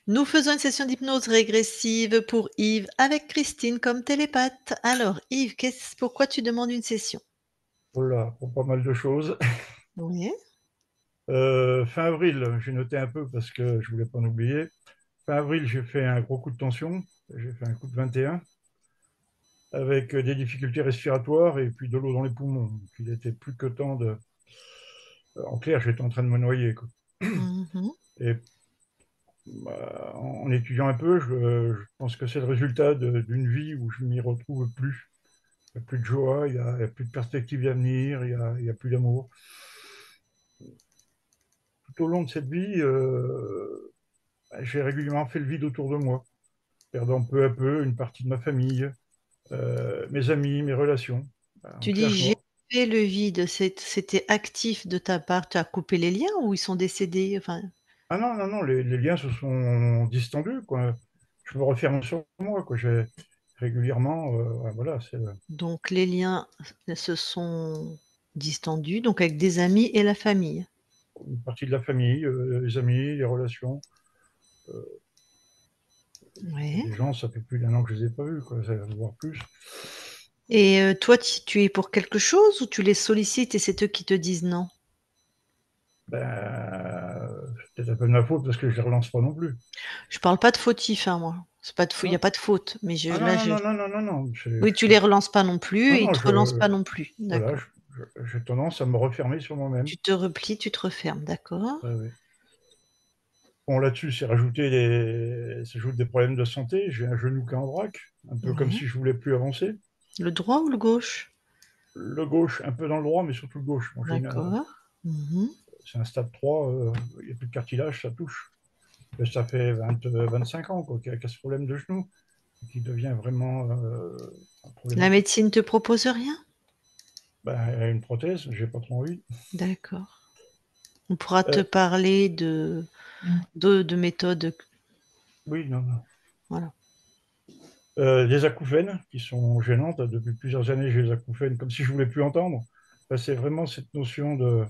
Nous faisons une session d'hypnose régressive pour Yves avec Christine comme télépathe. Alors Yves, pourquoi tu demandes une session? Voilà, pour pas mal de choses. Oui. Fin avril, j'ai noté un peu parce que je voulais pas en oublier. Fin avril, j'ai fait un gros coup de tension. J'ai fait un coup de 21 avec des difficultés respiratoires et puis de l'eau dans les poumons. Donc, il était plus que temps de. En clair, j'étais en train de me noyer, quoi. Mhm. Et en étudiant un peu, je pense que c'est le résultat d'une vie où je m'y retrouve plus. Il n'y a plus de joie, il y a plus de perspective d'avenir, il y a plus d'amour. Tout au long de cette vie, j'ai régulièrement fait le vide autour de moi, perdant peu à peu une partie de ma famille, mes amis, mes relations. En Tu clair, dis je me... j'ai fait le vide, c'était actif de ta part, tu as coupé les liens ou ils sont décédés? Enfin, Ah non, non, non, les liens se sont distendus, quoi. Je me referme sur moi, quoi. J'ai régulièrement, voilà, c'est donc les liens se sont distendus, donc avec des amis et la famille. une partie de la famille, les amis, les relations. Il y a Oui. des gens, ça fait plus d'1 an que je les ai pas vus, quoi, voire plus. Et toi, tu es pour quelque chose ou tu les sollicites et c'est eux qui te disent non? C'est peut-être un peu de ma faute parce que je les relance pas non plus. Je parle pas de fautif, hein, moi. C'est pas de il y a Non, pas de faute, mais ah non, là, non, non, non, non, non, non. oui, tu les relances pas non plus Non, et ils non, te relancent pas non plus. voilà, D'accord. j'ai tendance à me refermer sur moi-même. Tu te replies, tu te refermes, d'accord. Ouais, ouais. Bon, là-dessus, s'ajoutent des problèmes de santé. J'ai un genou qui est en vrac, un peu comme Ouais. si je voulais plus avancer. Le droit ou le gauche? Le gauche, un peu dans le droit, mais surtout le gauche. Bon, D'accord. Mmh. c'est un stade 3. Il n'y a plus de cartilage, ça touche. Mais ça fait 25 ans quoi, qu'il y a ce problème de genou, qui devient vraiment La problématique. médecine te propose rien? Ben, une prothèse, j'ai pas trop envie. D'accord. On pourra te Euh, parler de méthodes, oui, non, non. voilà. Des acouphènes qui sont gênantes. Depuis plusieurs années, j'ai des acouphènes comme si je voulais plus entendre. Ben, c'est vraiment cette notion de.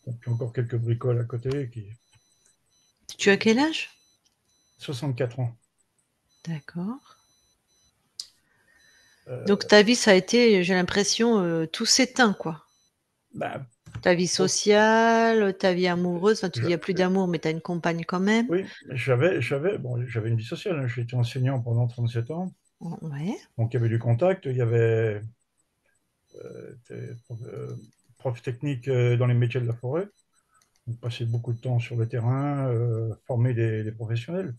Bon, puis encore quelques bricoles à côté qui. Tu as quel âge? 64 ans. D'accord. Donc Euh, ta vie, ça a été, j'ai l'impression, tout s'éteint, quoi. ben, Ta vie pour- sociale, ta vie amoureuse, enfin tu dis il y a plus je- d'amour, mais tu as une compagne quand même? oui, bon, j'avais une vie sociale, hein. J'étais enseignant pendant 37 ans. Ouais. Donc il y avait du contact, il y avait des profs techniques dans les métiers de la forêt. On passait beaucoup de temps sur le terrain, former des professionnels.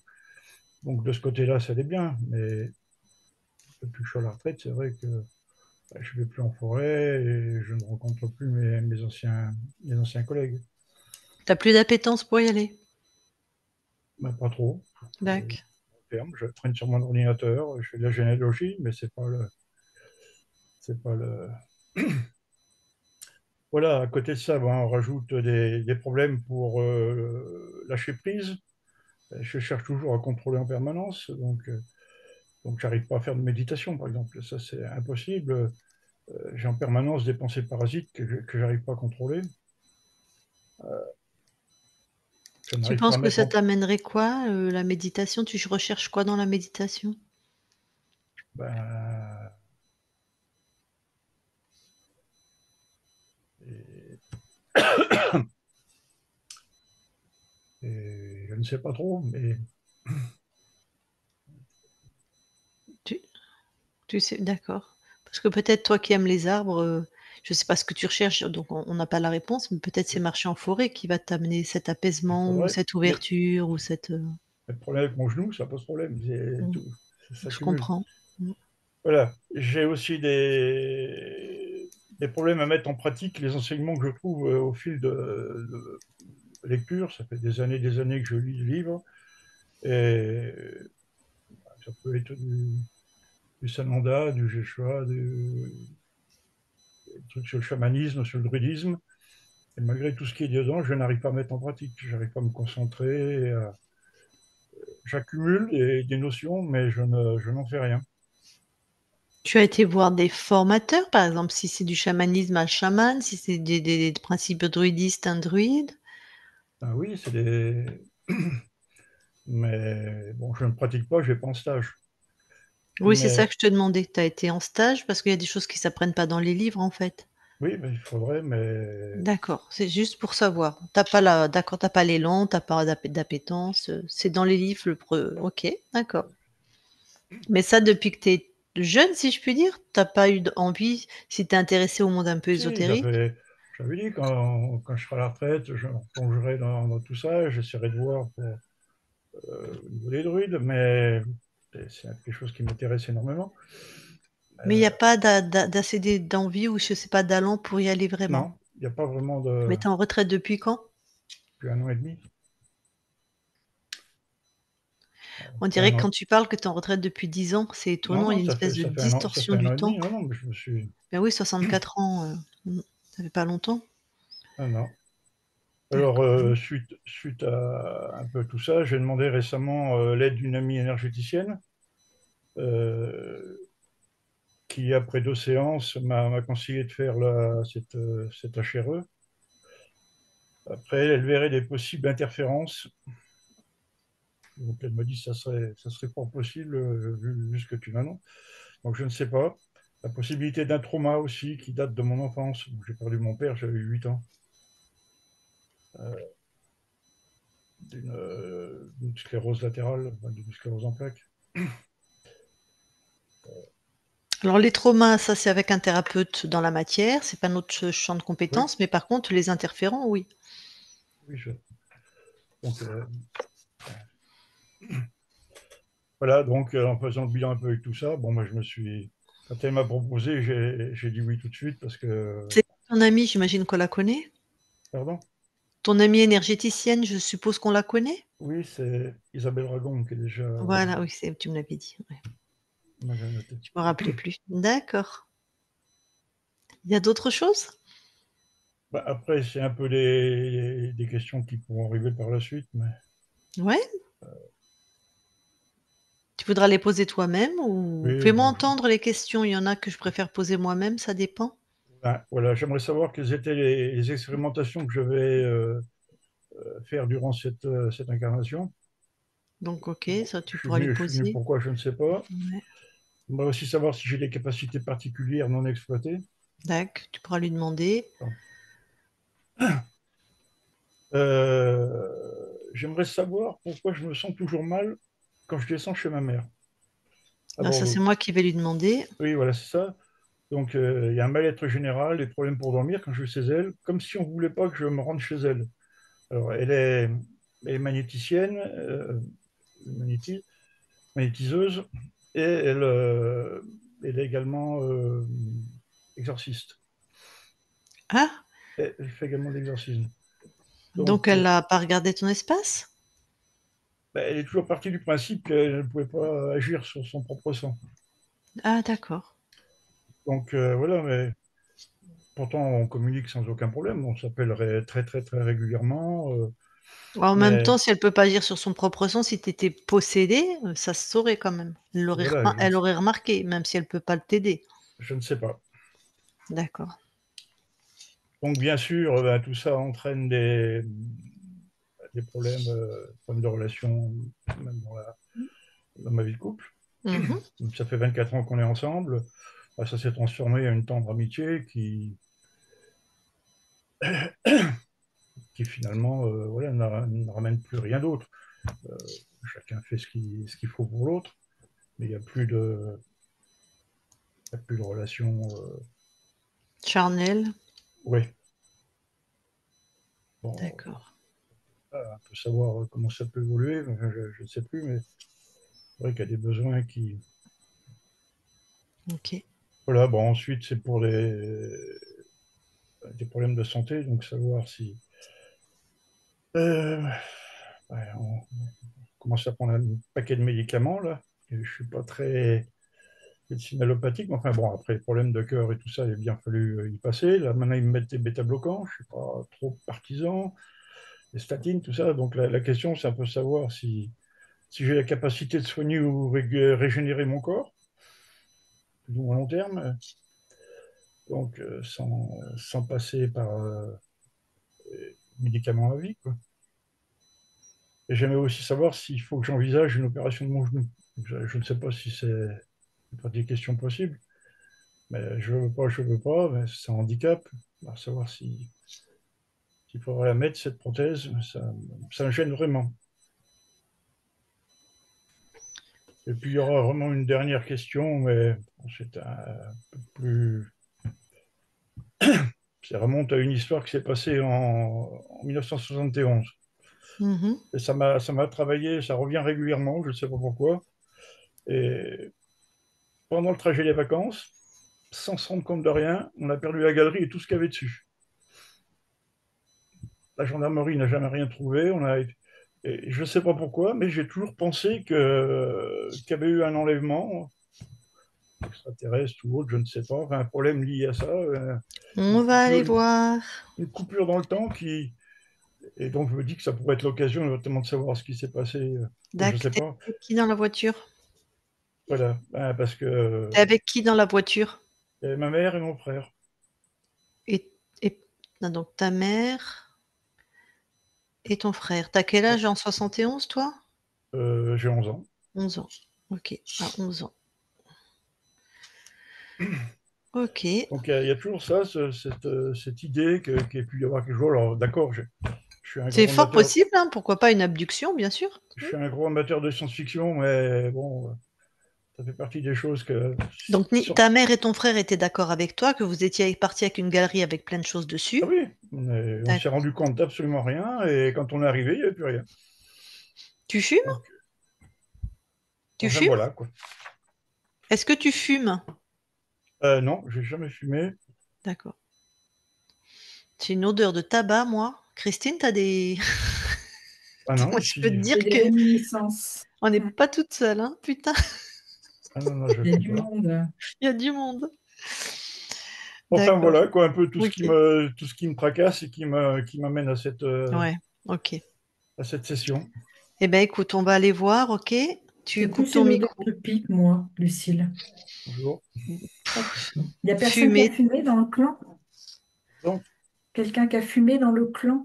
Donc de ce côté-là, ça allait bien. Mais depuis que je suis à la retraite, c'est vrai que je ne vais plus en forêt et je ne rencontre plus mes anciens collègues. Tu as plus d'appétence pour y aller? Ben, pas trop. D'accord. Je traîne sur mon ordinateur, je fais de la généalogie, mais c'est pas le. Voilà, à côté de ça, ben, on rajoute des problèmes pour lâcher prise. Je cherche toujours à contrôler en permanence, donc j'arrive pas à faire de méditation, par exemple. Ça, c'est impossible. J'ai en permanence des pensées parasites que j'arrive pas à contrôler. Je Tu n'arrive pas penses à que mettre ça en... t'amènerait quoi, la méditation? Tu recherches quoi dans la méditation? Ben, et- et je ne sais pas trop, mais Tu tu sais d'accord. Parce que peut-être toi qui aimes les arbres, je sais pas ce que tu recherches, donc on n'a pas la réponse, mais peut-être c'est marcher en forêt qui va t'amener cet il apaisement ou faudrait. cette Mais ouverture ou cette, le problème avec mon genou, ça pose problème. mmh, Ça je s'accumule. comprends. Mmh. Voilà. J'ai aussi des problèmes à mettre en pratique les enseignements que je trouve au fil de lecture. Ça fait des années que je lis des livres. Et ça peut être du Sananda, du Quechua, des trucs sur le chamanisme, sur le druidisme. Et malgré tout ce qui est dedans, je n'arrive pas à mettre en pratique. Je n'arrive pas à me concentrer. J'accumule des notions, mais je n'en fais rien. Tu as été voir des formateurs, par exemple, si c'est du chamanisme, un chaman, si c'est des principes druidistes, un druide? Ah oui, Mais bon, je ne pratique pas, je vais pas en stage. Oui, c'est ça Mais que je te demandais. Tu as été en stage parce qu'il y a des choses qui s'apprennent pas dans les livres, en fait. oui, mais il faudrait, mais D'accord, c'est juste pour savoir. T'as pas la d'accord, tu pas l'élan, t'as pas d'appétence, c'est dans les livres le pre OK, d'accord. Mais ça depuis que tu es jeune, si je puis dire? T'as pas eu envie, si tu es intéressé au monde un peu si, ésotérique? j'avais dit quand je serai à la retraite, je me replongerai dans tout ça, j'essaierai de voir pour, au niveau des druides, mais c'est quelque chose qui m'intéresse énormément. Mais il y a Euh, pas d'assez d'envie ou je sais pas, d'allant pour y aller vraiment? non, il n'y a pas vraiment Mais de... tu es en retraite depuis quand? Depuis 1 an et demi. On Enfin, dirait que quand tu parles que tu es en retraite depuis 10 ans, c'est non, étonnant, il y non, a une espèce de ça fait 1 an, ça fait distorsion un du an et demi. temps. Non, non, mais je me suis... Ben oui, 64 ans, ça fait pas longtemps. Ah, non. Alors, D'accord. suite à un peu tout ça, j'ai demandé récemment l'aide d'une amie énergéticienne euh, qui, après 2 séances, m'a conseillé de faire cette HRE. Après, elle verrait des possibles interférences. Donc, elle m'a dit que ça serait pas possible vu ce que tu m'annonces. Donc, je ne sais pas. La possibilité d'un trauma aussi qui date de mon enfance. J'ai perdu mon père, j'avais 8 ans. Euh, d'une sclérose latérale, enfin, d'une sclérose en plaques. Alors les traumas, ça c'est avec un thérapeute dans la matière, c'est pas notre champ de Oui, compétences, mais par contre les interférents, oui. oui. Donc, voilà, donc en faisant le bilan un peu avec tout ça, bon, moi je me suis. Quand elle m'a proposé, j'ai dit oui tout de suite parce que. C'est ton amie, j'imagine qu'on la connaît? Pardon? Ton amie énergéticienne, je suppose qu'on la connaît? Oui, c'est Isabelle Ragon qui est déjà. Voilà, oui, tu me l'avais dit, ouais. Moi, j'ai noté. Je me rappelais plus. D'accord. Il y a d'autres choses? Bah, après, c'est un peu des questions qui pourront arriver par la suite, mais Ouais? Tu voudras les poser toi-même ou oui, fais-moi bon, entendre les questions, il y en a que je préfère poser moi-même, ça dépend. voilà, j'aimerais savoir quelles étaient les expérimentations que je vais faire durant cette incarnation. Donc OK, Bon, ça tu pourras les je suis venu poser. pourquoi, je ne sais pas. Ouais. J'aimerais aussi savoir si j'ai des capacités particulières non exploitées. Dac, tu pourras lui demander. J'aimerais savoir pourquoi je me sens toujours mal quand je descends chez ma mère. Ah ça, Alors, c'est moi qui vais lui demander. oui, voilà, c'est ça. Donc, il y a un mal-être général, des problèmes pour dormir quand je vais chez elle, comme si on ne voulait pas que je me rende chez elle. Alors, elle est magnéticienne, magnéti- magnétiseuse, et elle est également exorciste. Ah! Elle fait également de l'exorcisme. Donc Donc, elle a pas regardé ton espace? bah, elle est toujours partie du principe qu'elle ne pouvait pas agir sur son propre sang. Ah d'accord. Donc, voilà, mais pourtant, on communique sans aucun problème. On s'appellerait très, très, très régulièrement. En même Mais temps, si elle peut pas agir sur son propre sang, si tu étais possédé, ça se saurait quand même. voilà, Elle aurait remarqué, même si elle peut pas t'aider. je ne sais pas. D'accord. Donc, bien sûr, ben, tout ça entraîne des problèmes de relation, même dans ma vie de couple. Mmh. Ça fait 24 ans qu'on est ensemble. Ben, ça s'est transformé en une tendre amitié qui finalement voilà, ne ramène plus rien d'autre. Euh, Chacun fait ce qu'il faut pour l'autre, mais il y a plus de relation. Charnel, Ouais, bon, d'accord. on peut savoir comment ça peut évoluer, mais je ne sais plus, mais c'est vrai qu'il y a des besoins qui. OK. Voilà, bon, ensuite, c'est pour des problèmes de santé, donc savoir si. Euh, ouais, on commence à prendre un paquet de médicaments, là. Et je ne suis pas très médecine allopathique, mais enfin bon, après les problèmes de cœur et tout ça, il a bien fallu y passer. Là, maintenant, ils me mettent des bêta-bloquants, je ne suis pas trop partisan, les statines, tout ça. Donc la question, c'est un peu savoir si j'ai la capacité de soigner ou régénérer mon corps, plus ou moins long terme, donc sans passer par médicaments à vie, quoi. Et j'aimerais aussi savoir s'il faut que j'envisage une opération de mon genou. Je ne sais pas si c'est pas des questions possibles, mais je veux pas, mais c'est un handicap. Alors, savoir s'il faudrait la mettre, cette prothèse, ça me gêne vraiment. Et puis, il y aura vraiment une dernière question, mais c'est un peu plus. Ça remonte à une histoire qui s'est passée en 1971. Mhm. Et ça m'a travaillé, ça revient régulièrement, je ne sais pas pourquoi. Et pendant le trajet des vacances, sans se rendre compte de rien, on a perdu la galerie et tout ce qu'il y avait dessus. La gendarmerie n'a jamais rien trouvé. Et je ne sais pas pourquoi, mais j'ai toujours pensé qu'il y avait eu un enlèvement extraterrestre ou autre, je ne sais pas, enfin, un problème lié à ça, une On va coupure, aller voir. une coupure dans le temps qui. Et donc je me dis que ça pourrait être l'occasion notamment de savoir ce qui s'est passé. Et je ne sais T'es pas. avec qui dans la voiture? Voilà. Ben, parce que T'es avec qui dans la voiture? il y avait ma mère et mon frère. Et, et... Ah, donc ta mère et ton frère. T'as quel âge en 71, toi? J'ai 11 ans. 11 ans. Ok, à 11 ans. Ok. Donc il y a toujours ça, cette idée qu'il peut y avoir quelque chose. Alors d'accord, je suis un C'est gros fort amateur, possible, hein, pourquoi pas une abduction, bien sûr. je suis un gros amateur de science-fiction, mais bon, ça fait partie des choses que. Donc ta mère et ton frère étaient d'accord avec toi que vous étiez parti avec une galerie avec plein de choses Ah dessus. oui, on s'est D'accord. rendu compte d'absolument rien, et quand on est arrivé, il n'y avait plus rien. Tu fumes? Donc, Tu enfin fumes? voilà quoi. Est-ce que tu fumes? Non, j'ai jamais fumé. D'accord. C'est une odeur de tabac, moi. Christine, t'as des... Ah non, Moi, je peux te ici. J'ai dire des que réminiscences. on n'est Mm. pas toute seule, hein. Putain, Ah non, non, je ne Il y a fume du pas. monde. il y a du monde. Enfin D'accord. voilà quoi, un peu Ok. tout ce qui me tracasse et qui m'amène Ouais. Ok. à cette session. Eh ben, écoute, on va aller voir, ok? Tu C'est coupes plus ton une odeur micro. de pipe, moi, Lucille. Bonjour. Il n'y a personne qui a Fumer fumé dans le clan? Donc, Quelqu'un qui a fumé dans le clan?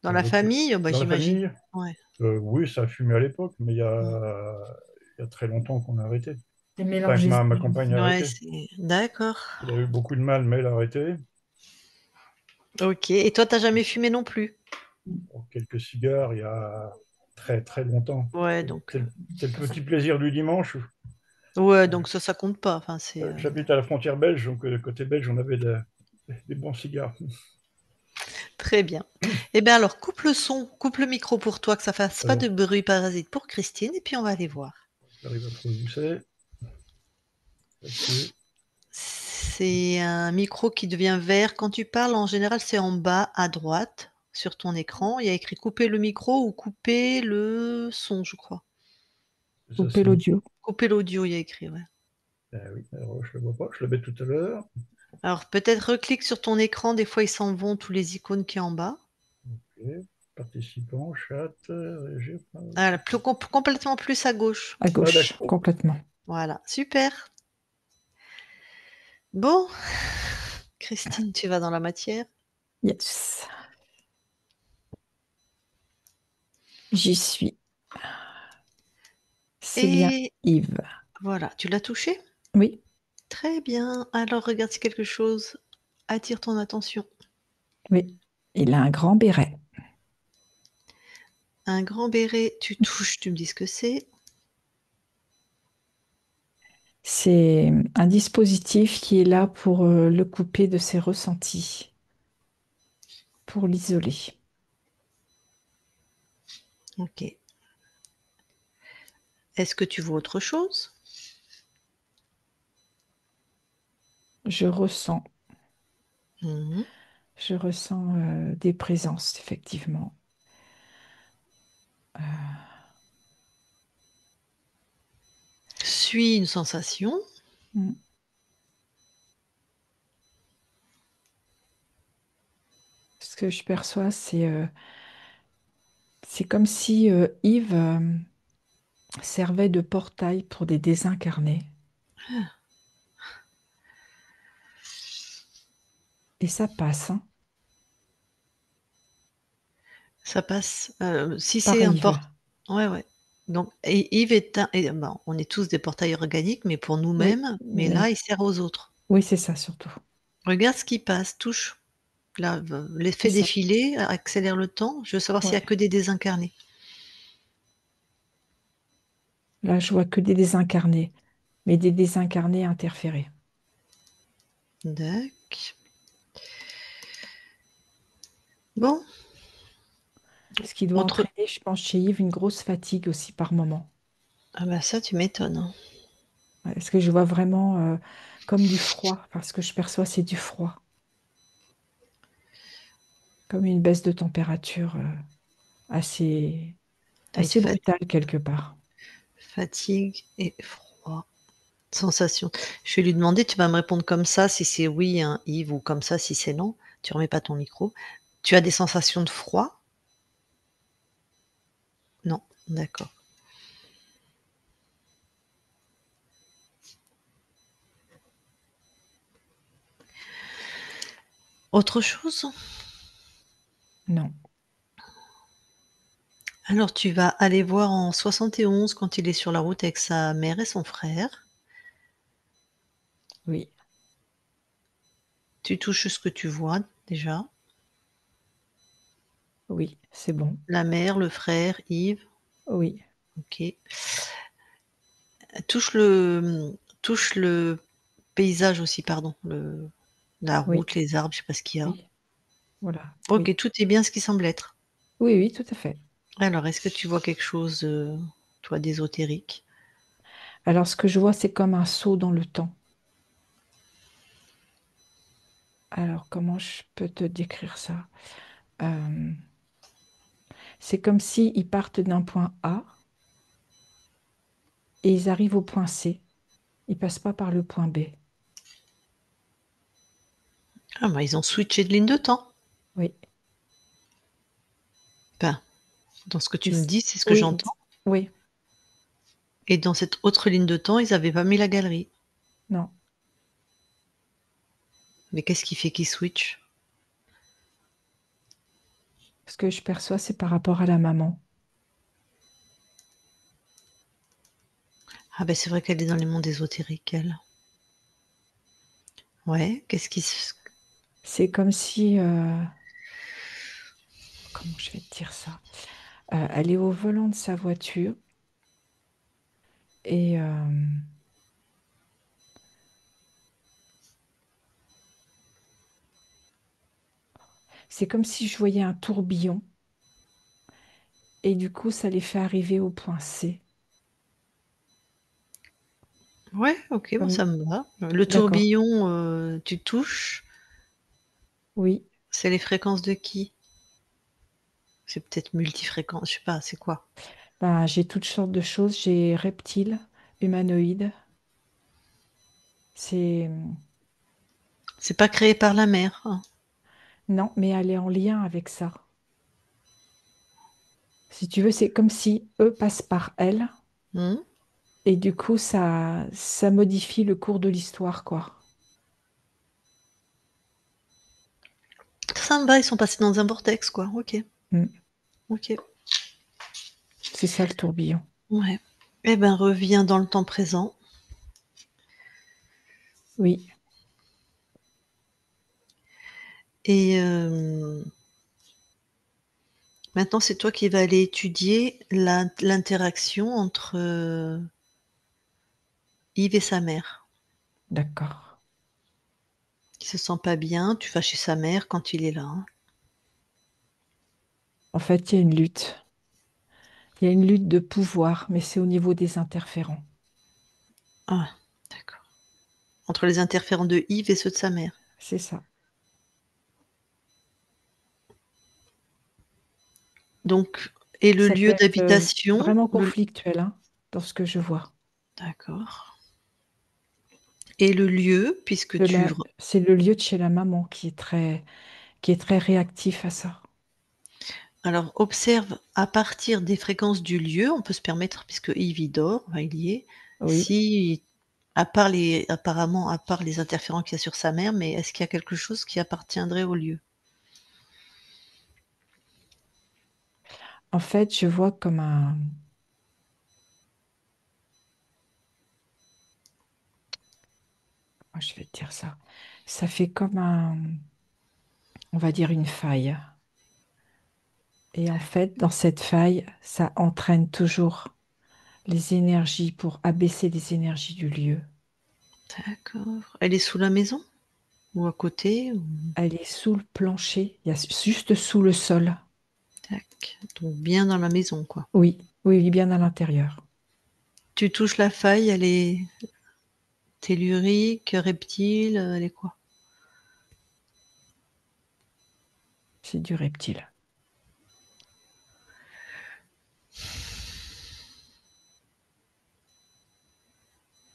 dans dans la le cl- famille, bah, dans la j'imagine. famille, Ouais. oui, ça a fumé à l'époque, mais Mm. il y a très longtemps qu'on a arrêté. Des Enfin, que mélanges ma esprits. compagne a Ouais, arrêté. c'est... D'accord. Elle a eu beaucoup de mal, mais elle a arrêté. Ok. Et toi, t'as jamais fumé non plus? Pour quelques cigares, il y a très très longtemps. Ouais, donc... C'est le petit plaisir du dimanche. Ouais, donc ça compte pas. Enfin, c'est... J'habite à la frontière belge, donc côté belge, on avait des bons cigares. Très bien. Eh bien alors, coupe le son, coupe le micro pour toi, que ça fasse pas de Alors, bruit parasite pour Christine, et puis on va aller voir. j'arrive à trouver où c'est. Là-dessus. C'est un micro qui devient vert. Quand tu parles, en général, c'est en bas à droite sur ton écran. Il y a écrit couper le micro ou couper le son, je crois. Ça, Couper c'est où? l'audio. Couper l'audio, il y a écrit, ouais. Oui, alors, je ne le vois pas, je l'avais tout à l'heure. Alors peut-être reclique sur ton écran, des fois ils s'en vont tous les icônes qui est en bas. Ok. Participants, chat, réagir. Ah, complètement plus à gauche. À Ah, gauche, d'accord. complètement. Voilà, super. Bon, Christine, tu vas dans la matière. Yes. J'y suis. C'est bien Et Yves. voilà, tu l'as touché? Oui, Très bien. Alors regarde si quelque chose attire ton attention. oui. Il a un grand béret. Un grand béret, tu touches, tu me dis ce que c'est. C'est un dispositif qui est là pour le couper de ses ressentis, pour l'isoler. Ok. Est-ce que tu vois autre chose? Je ressens, Mhm. je ressens des présences, effectivement. Suis une sensation. Mm. Ce que je perçois, c'est comme si Yves servait de portail pour des désincarnés. Et ça passe, hein. Ça passe. Si par c'est un Yves. ouais, ouais. Donc et Yves est un et ben, on est tous des portails organiques, mais pour Oui, nous-mêmes, mais mais là, il sert aux autres. oui, c'est ça surtout. Regarde ce qui passe, touche. Là, C'est l'effet ça. défilé accélère le temps. Je veux savoir s'il y a Ouais. que des désincarnés. Là, je vois que des désincarnés, mais des désincarnés interférés. Dac. Bon, Ce qui doit autre entraîner, je pense, chez Yves, une grosse fatigue aussi par moment. ah bah, ça, tu m'étonnes, hein. Ouais, parce que je vois vraiment comme du froid, parce que je perçois, c'est du froid, comme une baisse de température assez, Tu as une assez brutale quelque part. fatigue et froid. Sensation. Je vais lui demander, tu vas me répondre comme ça si c'est oui, hein, Yves, ou comme ça si c'est non. Tu remets pas ton micro. Tu as des sensations de froid? Non, d'accord. Autre chose? Non, Alors tu vas aller voir en 71 quand il est sur la route avec sa mère et son frère. oui, Tu touches ce que tu vois déjà. oui, c'est bon. La mère, le frère, Yves. Oui, OK. Touche le paysage aussi, pardon, la oui, route, les arbres, je sais pas ce qu'il y a. oui, voilà, oui. OK, tout est bien ce qui semble être. Oui, oui, tout à fait. Alors, est-ce que tu vois quelque chose, toi, d'ésotérique? Alors, ce que je vois, c'est comme un saut dans le temps. Alors, comment je peux te décrire ça? Euh, c'est comme si ils partent d'un point A et ils arrivent au point C. Ils passent pas par le point B. Ah bah, ils ont switché de ligne de temps. Oui. Enfin, dans ce que Mais tu me dis, c'est ce que oui, j'entends. oui, Et dans cette autre ligne de temps, ils avaient pas mis la galerie. non. Mais qu'est-ce qui fait qu'ils switchent? Ce que je perçois, c'est par rapport à la maman. Ah ben c'est vrai qu'elle est dans les mondes ésotériques, elle. Ouais, qu'est-ce qui se C'est comme si, comment je vais te dire ça? Elle est au volant de sa voiture et c'est comme si je voyais un tourbillon et du coup, ça les fait arriver au point C. ouais, OK, bon, Comme... ça me va. Le D'accord. tourbillon, tu touches, Oui. c'est les fréquences de qui? C'est peut-être multifréquence, je sais pas, c'est quoi? Ben, j'ai toutes sortes de choses. J'ai reptiles, humanoïdes. C'est... C'est pas créé par la mère, hein? Non, mais elle est en lien avec ça. Si tu veux, c'est comme si eux passent par elle Mmh. et du coup, ça modifie le cours de l'histoire, quoi. Ça me va, ils sont passés dans un vortex, quoi. OK, Mm. OK. C'est ça le tourbillon. Ouais. Eh ben, reviens dans le temps présent Oui, et maintenant c'est toi qui vas aller étudier l'interaction entre, Yves et sa mère. d'accord. Il se sent pas bien, tu vas chez sa mère quand il est là, hein? En fait, il y a une lutte. Il y a une lutte de pouvoir, mais c'est au niveau des interférents. Ah, d'accord. Entre les interférents de Yves et ceux de sa mère. C'est ça. Donc et le Ça peut lieu être d'habitation, vraiment le conflictuel, hein, dans ce que je vois. d'accord et le lieu puisque tu re C'est le lieu de chez la maman qui est très réactif à ça. alors observe à partir des fréquences du lieu, on peut se permettre puisque Yves il dort, enfin il y est, Oui. si à part les apparemment, à part les interférents qu'il y a sur sa mère, mais est-ce qu'il y a quelque chose qui appartiendrait au lieu? En fait, je vois comme un... Je vais te dire ça. Ça fait comme un... On va dire une faille. Et en fait, dans cette faille, ça entraîne toujours les énergies pour abaisser les énergies du lieu. D'accord. Elle est sous la maison? Ou à côté? Elle est sous le plancher, il y a juste sous le sol. Tac. Donc bien dans la maison, quoi. Oui, oui, oui, bien à l'intérieur. Tu touches la faille, elle est tellurique, reptile, elle est quoi? C'est du reptile.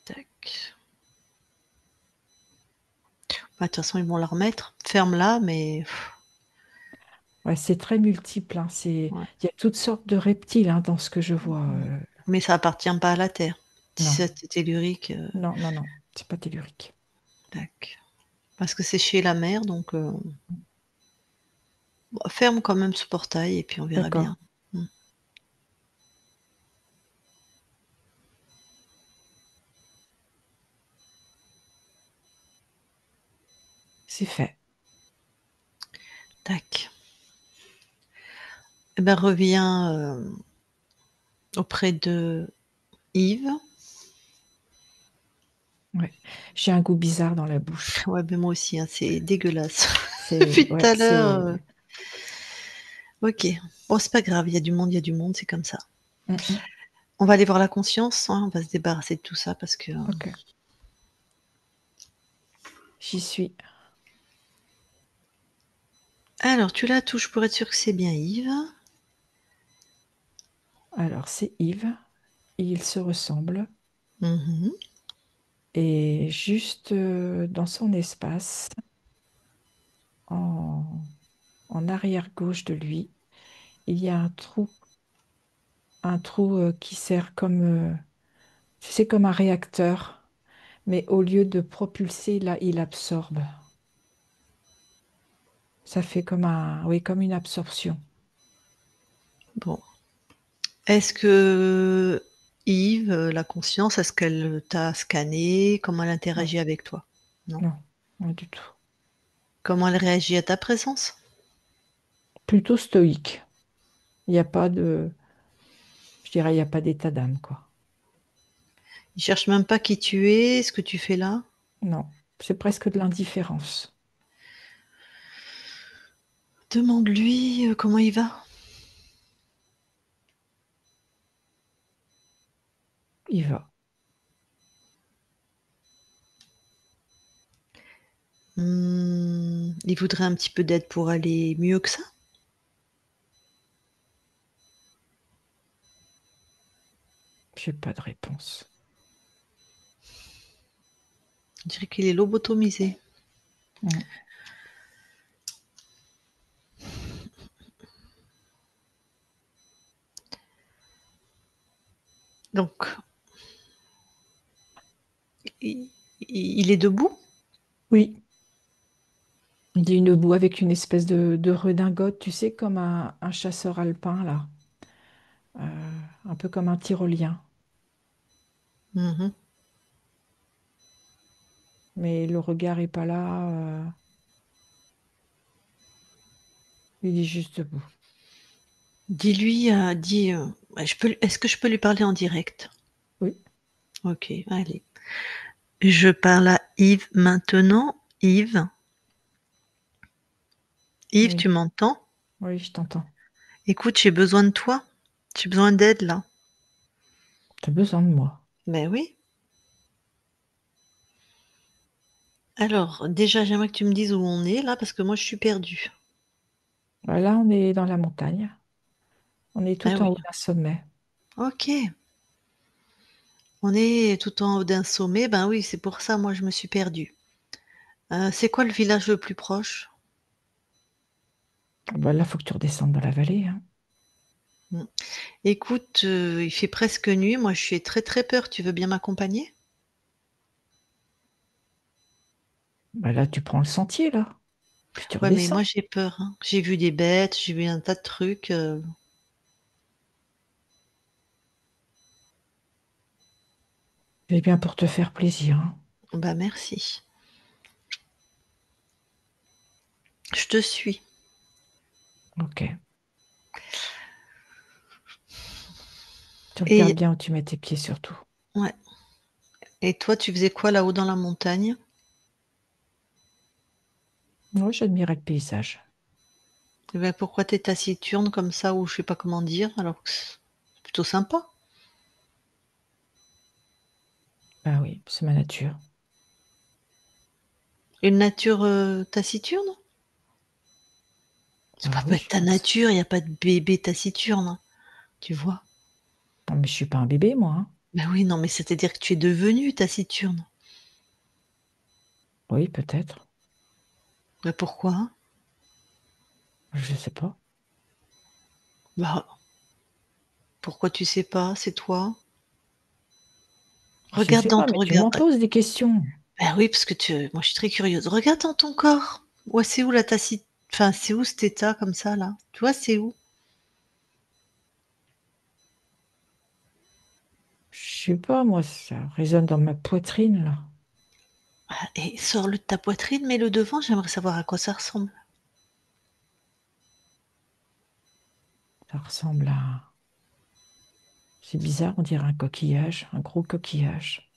Tac. Bah, de toute façon, ils vont la remettre. Ferme-la, mais Ouais, c'est très multiple, hein. ouais. Il y a toutes sortes de reptiles hein, dans ce que je vois. Mais ça appartient pas à la Terre. Si Non, c'est tellurique, non, non, non, c'est pas tellurique. tac. Parce que c'est chez la mer, donc bon, ferme quand même ce portail et puis on verra D'accord, bien. Mm. c'est fait. Tac. Eh ben, reviens auprès de Yves. Ouais. J'ai un goût bizarre dans la bouche. Ouais, mais moi aussi, hein, c'est dégueulasse. C'est, Depuis tout ouais, à l'heure. c'est. Ok. Bon, c'est pas grave, il y a du monde, c'est comme ça. Mm, mm. On va aller voir la conscience, hein, on va se débarrasser de tout ça parce que. Ok, j'y suis. Alors, tu la touches pour être sûr que c'est bien Yves. Alors, c'est Yves. Ils se ressemblent. Mhm. Et juste dans son espace, en, en arrière-gauche de lui, il y a un trou qui sert comme, tu sais, comme un réacteur. Mais au lieu de propulser, là, il absorbe. Ça fait comme un, oui, comme une absorption. Bon. Est-ce que Yves, la conscience, est-ce qu'elle t'a scanné? Comment elle Non, interagit avec toi? Non. non, pas du tout. Comment elle réagit à ta présence? Plutôt stoïque. Il n'y a pas de, je dirais, il n'y a pas d'état d'âme, quoi. Il cherche même pas qui tu es, ce que tu fais là? Non, c'est presque de l'indifférence. Demande-lui comment il va. Il va. Il voudrait un petit peu d'aide pour aller mieux que ça? J'ai pas de réponse. Je dirais qu'il est lobotomisé. Mm. Donc, il, il est debout? Oui, il est une boue avec une espèce de redingote, tu sais, comme un chasseur alpin, là. Un peu comme un tyrolien. Mhm. Mais le regard est pas là. Il est juste debout. Dis-lui, est-ce que je peux lui parler en direct? Oui, Ok, allez. Je parle à Yves maintenant. Yves, Yves, tu oui, m'entends? oui, je t'entends. Écoute, j'ai besoin de toi. J'ai besoin d'aide là. Tu as besoin de moi. Ben oui. Alors, déjà, j'aimerais que tu me dises où on est là, parce que moi, je suis perdue. Là, on est dans la montagne. On est Ah tout en oui. haut d'un sommet. Ok. On est tout en haut d'un sommet. Ben oui, c'est pour ça, moi, je me suis perdue. C'est quoi le village le plus proche? Là, faut que tu redescendes dans la vallée, hein. Hmm. Écoute, il fait presque nuit. Moi, je suis très très peur. Tu veux bien m'accompagner? Là, tu prends le sentier, là. Puis tu Ouais, mais moi, redescends. j'ai peur, hein. J'ai vu des bêtes, j'ai vu un tas de trucs. C'est bien pour te faire plaisir, hein. Bah merci. Je te suis. Ok. Tu regardes Et bien où tu mets tes pieds surtout. ouais. Et toi, tu faisais quoi là-haut dans la montagne? Moi, j'admirais le paysage. Eh ben, pourquoi tu es taciturne comme ça ou je sais pas comment dire alors que c'est plutôt sympa? Bah oui, c'est ma nature. Une nature, taciturne? Ça Bah peut pas oui, être je ta pense. nature, il y a pas de bébé taciturne, tu vois? Non, mais je suis pas un bébé, moi, hein. Bah oui, non, mais c'est-à-dire que tu es devenue taciturne. Oui, peut-être. Bah pourquoi? Je sais pas. Bah, pourquoi tu sais pas? C'est toi. Je Regarde sais dans pas, ton mais tu regard. m'en poses des questions. Bah oui, parce que moi, je suis très curieuse. Regarde dans ton corps. Ouais, c'est où la tacite enfin, c'est où cet état comme ça, là? Tu vois, c'est où? Je sais pas, moi, ça résonne dans ma poitrine, là. Ah et sors-le de ta poitrine, mets-le devant, j'aimerais savoir à quoi ça ressemble. Ça ressemble à... C'est bizarre, on dirait un coquillage, un gros coquillage,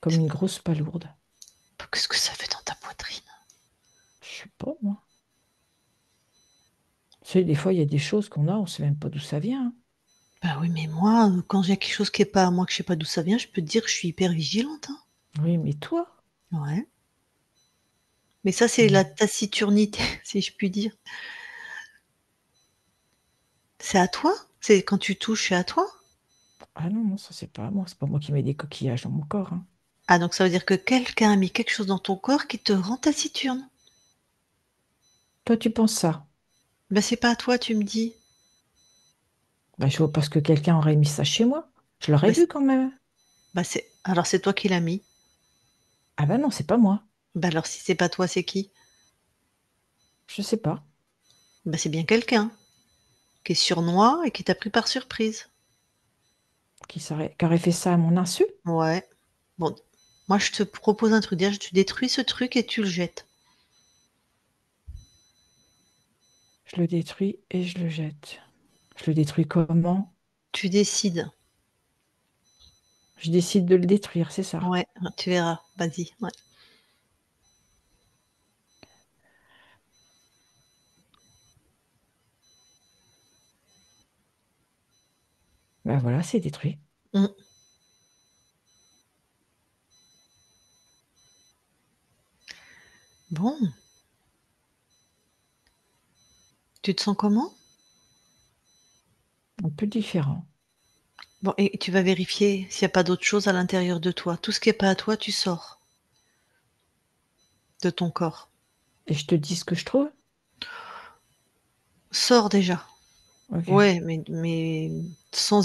comme une grosse palourde. Qu'est-ce que ça fait dans ta poitrine? Je sais pas, moi. Tu sais, des fois, il y a des choses qu'on a, on sait même pas d'où ça vient, hein. Bah oui, mais moi, quand j'ai quelque chose qui est pas à moi, que je sais pas d'où ça vient, je peux te dire que je suis hyper vigilante, hein. Oui, mais toi? Ouais. Mais ça, c'est la Hmm. taciturnité, si je puis dire. C'est à toi? C'est quand tu touches, c'est à toi? Ah non, non, ça c'est pas moi. C'est pas moi qui mets des coquillages dans mon corps, hein. Ah donc ça veut dire que quelqu'un a mis quelque chose dans ton corps qui te rend taciturne. Toi, tu penses ça? Bah, c'est pas à toi, tu me dis. Bah, je vois parce que quelqu'un aurait mis ça chez moi. Je l'aurais Bah, vu quand même. c'est alors c'est toi qui l'as mis. Ah bah non, c'est pas moi. Bah, alors si c'est pas toi, c'est qui? Je sais pas. Bah, c'est bien quelqu'un qui est sournois et qui t'a pris par surprise. Qui aurait fait ça à mon insu? Ouais. Bon, moi je te propose un truc, déjà tu détruis ce truc et tu le jettes. Je le détruis et je le jette. Je le détruis comment? Tu décides. Je décide de le détruire, c'est ça. Ouais, tu verras. Vas-y, ouais. Bah voilà, c'est détruit. Mmh. Bon, tu te sens comment? Un peu différent. Bon, et tu vas vérifier s'il y a pas d'autre chose à l'intérieur de toi. Tout ce qui est pas à toi, tu sors de ton corps. Et je te dis ce que je trouve? Sors déjà. Ok. Ouais, mais sans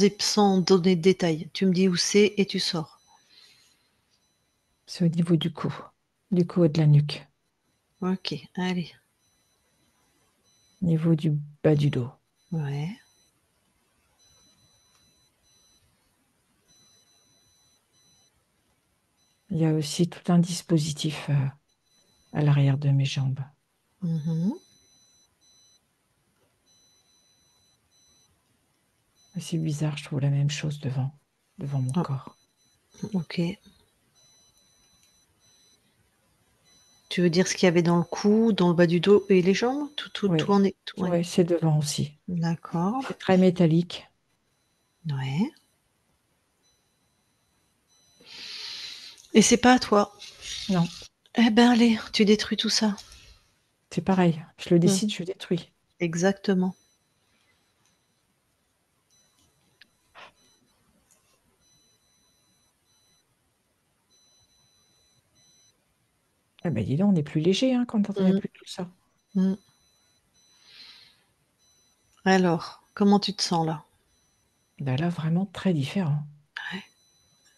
donner de détails. Tu me dis où c'est et tu sors. C'est au niveau du cou. Du cou et de la nuque. OK, allez. Au niveau du bas du dos. Ouais. Il y a aussi tout un dispositif à l'arrière de mes jambes. Mmh. C'est bizarre, je trouve la même chose devant mon Oh, corps. OK. Tu veux dire ce qu'il y avait dans le cou, dans le bas du dos et les jambes? Tout Oui, en est tout ouais. ouais, c'est devant aussi. D'accord. C'est très métallique. Ouais. Et c'est pas à toi. Non, Eh ben, allez, tu détruis tout ça. c'est pareil. Je le Mmh. décide, je détruis. Exactement. Ah ben dis donc, on est plus léger hein, quand on n'a Mmh. plus tout ça. Mmh. Alors, comment tu te sens là? Ben là, vraiment très différent. Ouais.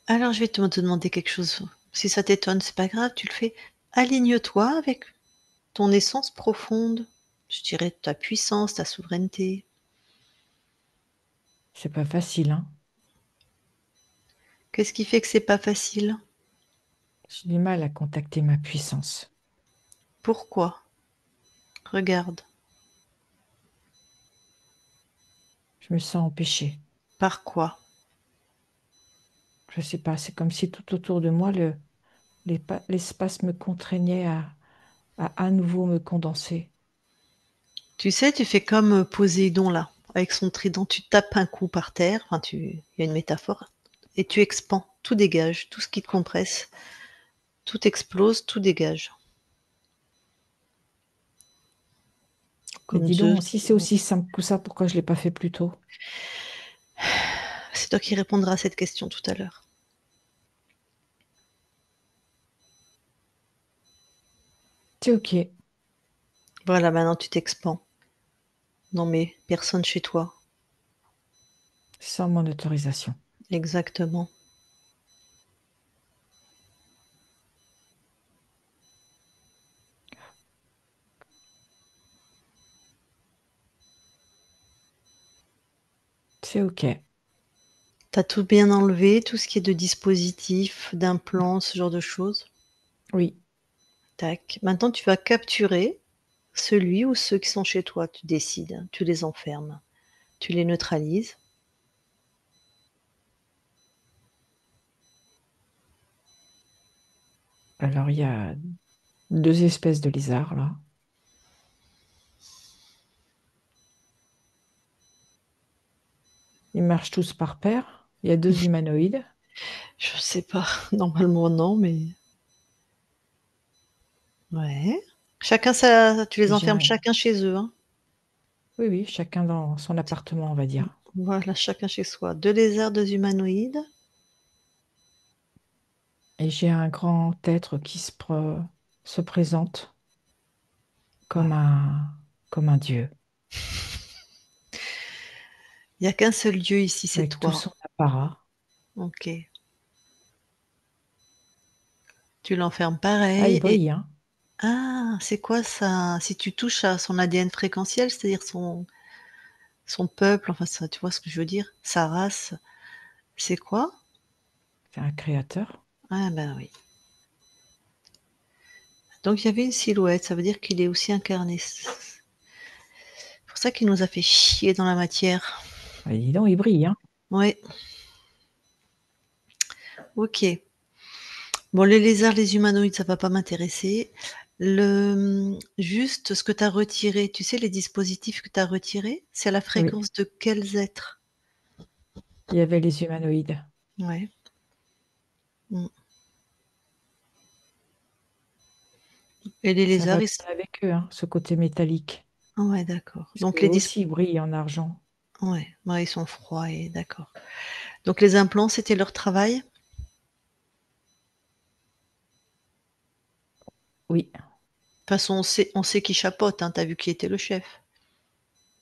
Alors, je vais te demander quelque chose. Si ça t'étonne, c'est pas grave, tu le fais. Aligne-toi avec ton essence profonde, je dirais ta puissance, ta souveraineté. C'est pas facile, hein. Qu'est-ce qui fait que c'est pas facile? J'ai du mal à contacter ma puissance. Pourquoi? Regarde. Je me sens empêchée. Par quoi? Je sais pas, c'est comme si tout autour de moi, l'espace me contraignait à nouveau me condenser. Tu sais, tu fais comme Poséidon là, avec son trident, tu tapes un coup par terre, enfin il y a une métaphore, et tu expands, tout dégage, tout ce qui te compresse, tout explose, tout dégage. Mais Comme dis Zeus. donc, si c'est aussi simple que ça, pourquoi je ne l'ai pas fait plus tôt? C'est toi qui répondras à cette question tout à l'heure. C'est ok, Voilà, maintenant tu t'expands. Non mais personne chez toi. sans mon autorisation. Exactement. C'est ok. T'as tout bien enlevé, tout ce qui est de dispositif, d'implant, ce genre de choses. Oui, Tac. Maintenant, tu vas capturer celui ou ceux qui sont chez toi. Tu décides. Tu les enfermes. Tu les neutralises. alors il y a deux espèces de lézards là. Ils marchent tous par paire. Il y a deux humanoïdes. Je sais pas. Normalement, non, mais. Ouais. Chacun ça. Tu les J'ai enfermes un- chacun chez eux, hein. Oui, oui, chacun dans son appartement, on va dire. Voilà, chacun chez soi. Deux lézards, deux humanoïdes. Et j'ai un grand être qui se présente Voilà. comme comme un dieu, Il n'y a qu'un seul Dieu ici, c'est avec tout toi. son apparat. Ok. Tu l'enfermes Ah, il pareil. Et brille, hein? ah, c'est quoi ça? Si tu touches à son ADN fréquentiel, c'est-à-dire son peuple, enfin ça, tu vois ce que je veux dire? Sa race, c'est quoi? C'est un créateur. Ah ben oui. Donc il y avait une silhouette, ça veut dire qu'il est aussi incarné. C'est pour ça qu'il nous a fait chier dans la matière. Ah, dis donc, il brille, hein? Ouais, ok. Bon, les lézards, les humanoïdes, ça va pas m'intéresser. Juste ce que tu as retiré, tu sais, les dispositifs que tu as retirés, c'est à la Oui, fréquence de quels êtres? il y avait les humanoïdes. Ouais. Mm. Et les Ça va lézards, bien avec eux, hein, ce côté métallique. ouais, d'accord. Parce Donc qu'eux les aussi, ils brillent en argent. ouais, ouais, ils sont froids et d'accord. Donc les implants, c'était leur travail? De Oui, toute façon, on sait qui chapeaute, hein, tu vu qui était le chef.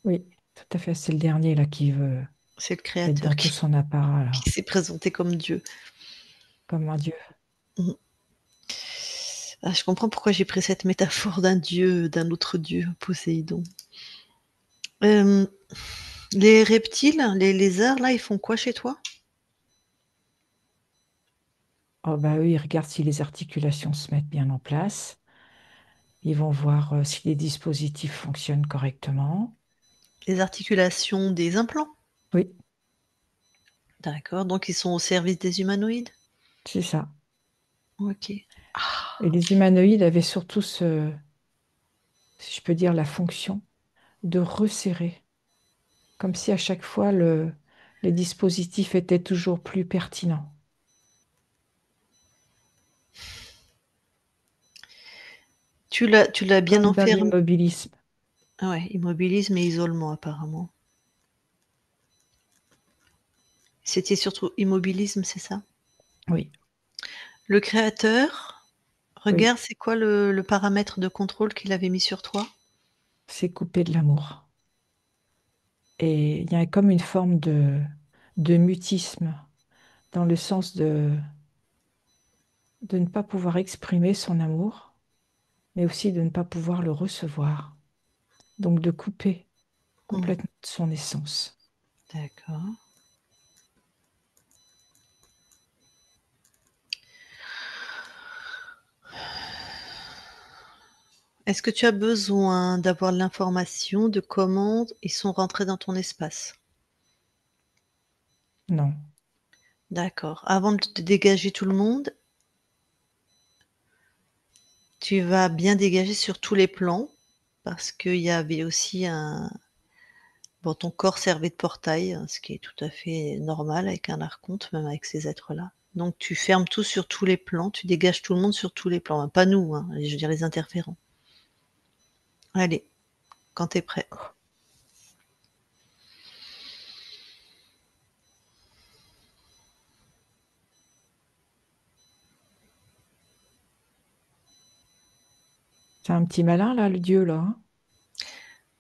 oui, tout à fait. C'est le dernier là qui veut C'est le être créateur dans tout qui, son apparat, qui là, s'est présenté comme Dieu. comme un dieu. Mm. Ah, je comprends pourquoi j'ai pris cette métaphore d'un dieu, d'un autre dieu, Poséidon. Euh, les reptiles, les lézards, là, ils font quoi chez toi? Oh bah eux, ils regardent si les articulations se mettent bien en place. Ils vont voir si les dispositifs fonctionnent correctement. Les articulations des implants. Oui, D'accord, donc ils sont au service des humanoïdes? c'est ça. Ok. Et les humanoïdes avaient surtout si je peux dire, la fonction de resserrer, comme si à chaque fois les dispositifs étaient toujours plus pertinents. Tu l'as bien Comme dans enfermé. l'immobilisme. Ah ouais, immobilisme et isolement apparemment. C'était surtout immobilisme, c'est ça? Oui, Le créateur, oui, regarde, c'est quoi le paramètre de contrôle qu'il avait mis sur toi? c'est couper de l'amour. Et il y a comme une forme de mutisme dans le sens de ne pas pouvoir exprimer son amour, mais aussi de ne pas pouvoir le recevoir. Donc de couper Hmm, complètement de son essence. d'accord. Est-ce que tu as besoin d'avoir l'information de comment ils sont rentrés dans ton espace? Non. D'accord. Avant de te dégager tout le monde, tu vas bien dégager sur tous les plans parce qu'il y avait aussi un bon, ton corps servait de portail, ce qui est tout à fait normal avec un archonte, même avec ces êtres-là. Donc tu fermes tout sur tous les plans, tu dégages tout le monde sur tous les plans. Pas nous, hein, je veux dire les interférents. Allez, quand tu es prêt. C'est un petit malin, là, le dieu, là, hein.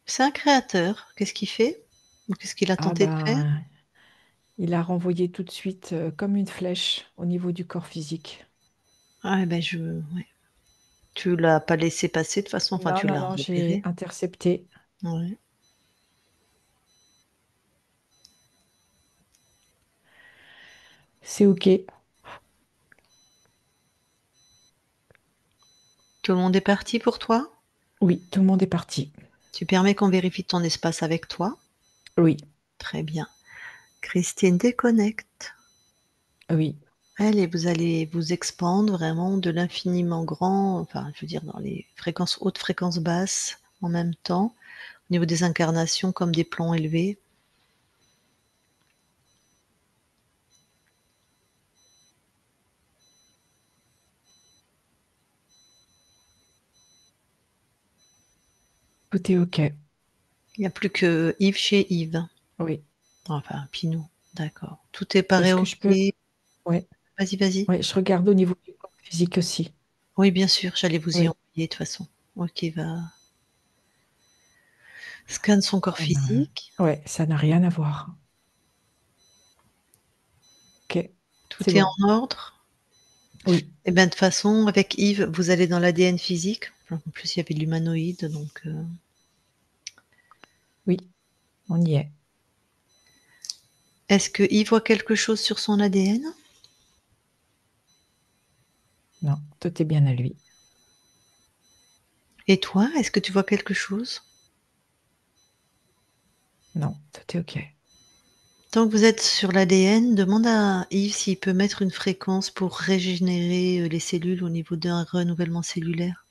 C'est un créateur, qu'est-ce qu'il fait? Ou qu'est-ce qu'il a Ah tenté de faire? ben, il a renvoyé tout de suite comme une flèche au niveau du corps physique. Ah ben ouais. Tu l'as pas laissé passer de toute façon, enfin Non, tu non, l'as non, j'ai repéré. intercepté. Ouais. C'est OK. Tout le monde est parti pour toi? Oui, tout le monde est parti. Tu permets qu'on vérifie ton espace avec toi? Oui, Très bien. Christine déconnecte. oui. Allez, vous allez vous expandre vraiment de l'infiniment grand, enfin, je veux dire dans les fréquences hautes, fréquences basses en même temps, au niveau des incarnations comme des plans élevés. Tout est OK. Il n'y a plus que Yves chez Yves. Oui. Enfin, Pinou, d'accord. Tout est pareil, Est-ce que OK. je peux... Ouais, Vas-y, vas-y. ouais, je regarde au niveau du corps physique aussi. Oui, bien sûr, j'allais vous y Oui. envoyer de toute façon. OK, va scanne son corps Eh ben, physique. ouais, ça n'a rien à voir. OK, c'est Tout est bon. en ordre. Oui, Et bien, de toute façon, avec Yves, vous allez dans l'ADN physique. En plus, il y avait de l'humanoïde, donc oui, on y est. est-ce que Yves voit quelque chose sur son ADN? Non, tout est bien à lui. Et toi, est-ce que tu vois quelque chose? Non, tout est OK. Tant que vous êtes sur l'ADN, demande à Yves s'il peut mettre une fréquence pour régénérer, les cellules au niveau d'un renouvellement cellulaire.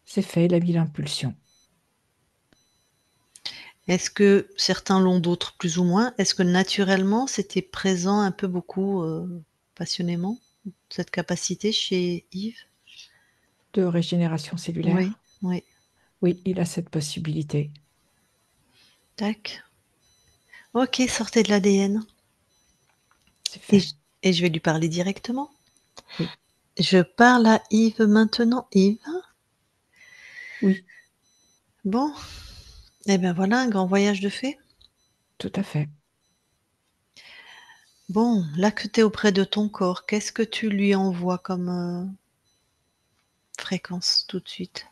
C'est fait, il a mis l'impulsion. Est-ce que certains l'ont, d'autres plus ou moins? Est-ce que naturellement, c'était présent un peu beaucoup, passionnément, cette capacité chez Yves? De régénération Oui, cellulaire? oui. Oui, il a cette possibilité. Tac. OK, sortez de l'ADN C'est et fait. je vais lui parler directement. Oui, Je parle à Yves maintenant. Yves? oui, Bon, et ben voilà un grand voyage de fait. tout à fait. Bon, là que tu es auprès de ton corps, qu'est-ce que tu lui envoies comme, fréquence tout de suite?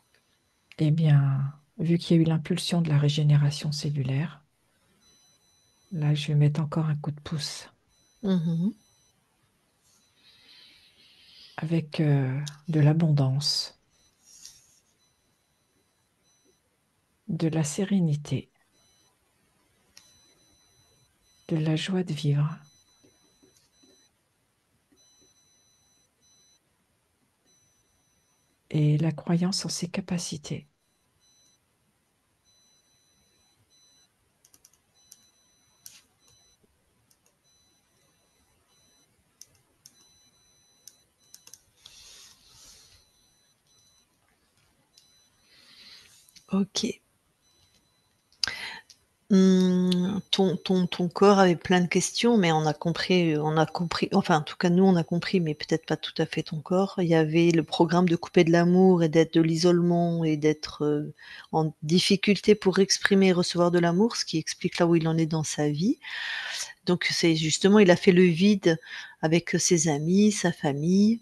Eh bien, vu qu'il y a eu l'impulsion de la régénération cellulaire, là, je vais mettre encore un coup de pouce Mmh. avec de l'abondance, de la sérénité, de la joie de vivre et la croyance en ses capacités. OK. Ton corps avait plein de questions, mais on a compris, enfin, en tout cas, nous, on a compris, mais peut-être pas tout à fait ton corps. Il y avait le programme de couper de l'amour et d'être de l'isolement et d'être, en difficulté pour exprimer et recevoir de l'amour, ce qui explique là où il en est dans sa vie. Donc c'est justement, il a fait le vide avec, ses amis, sa famille,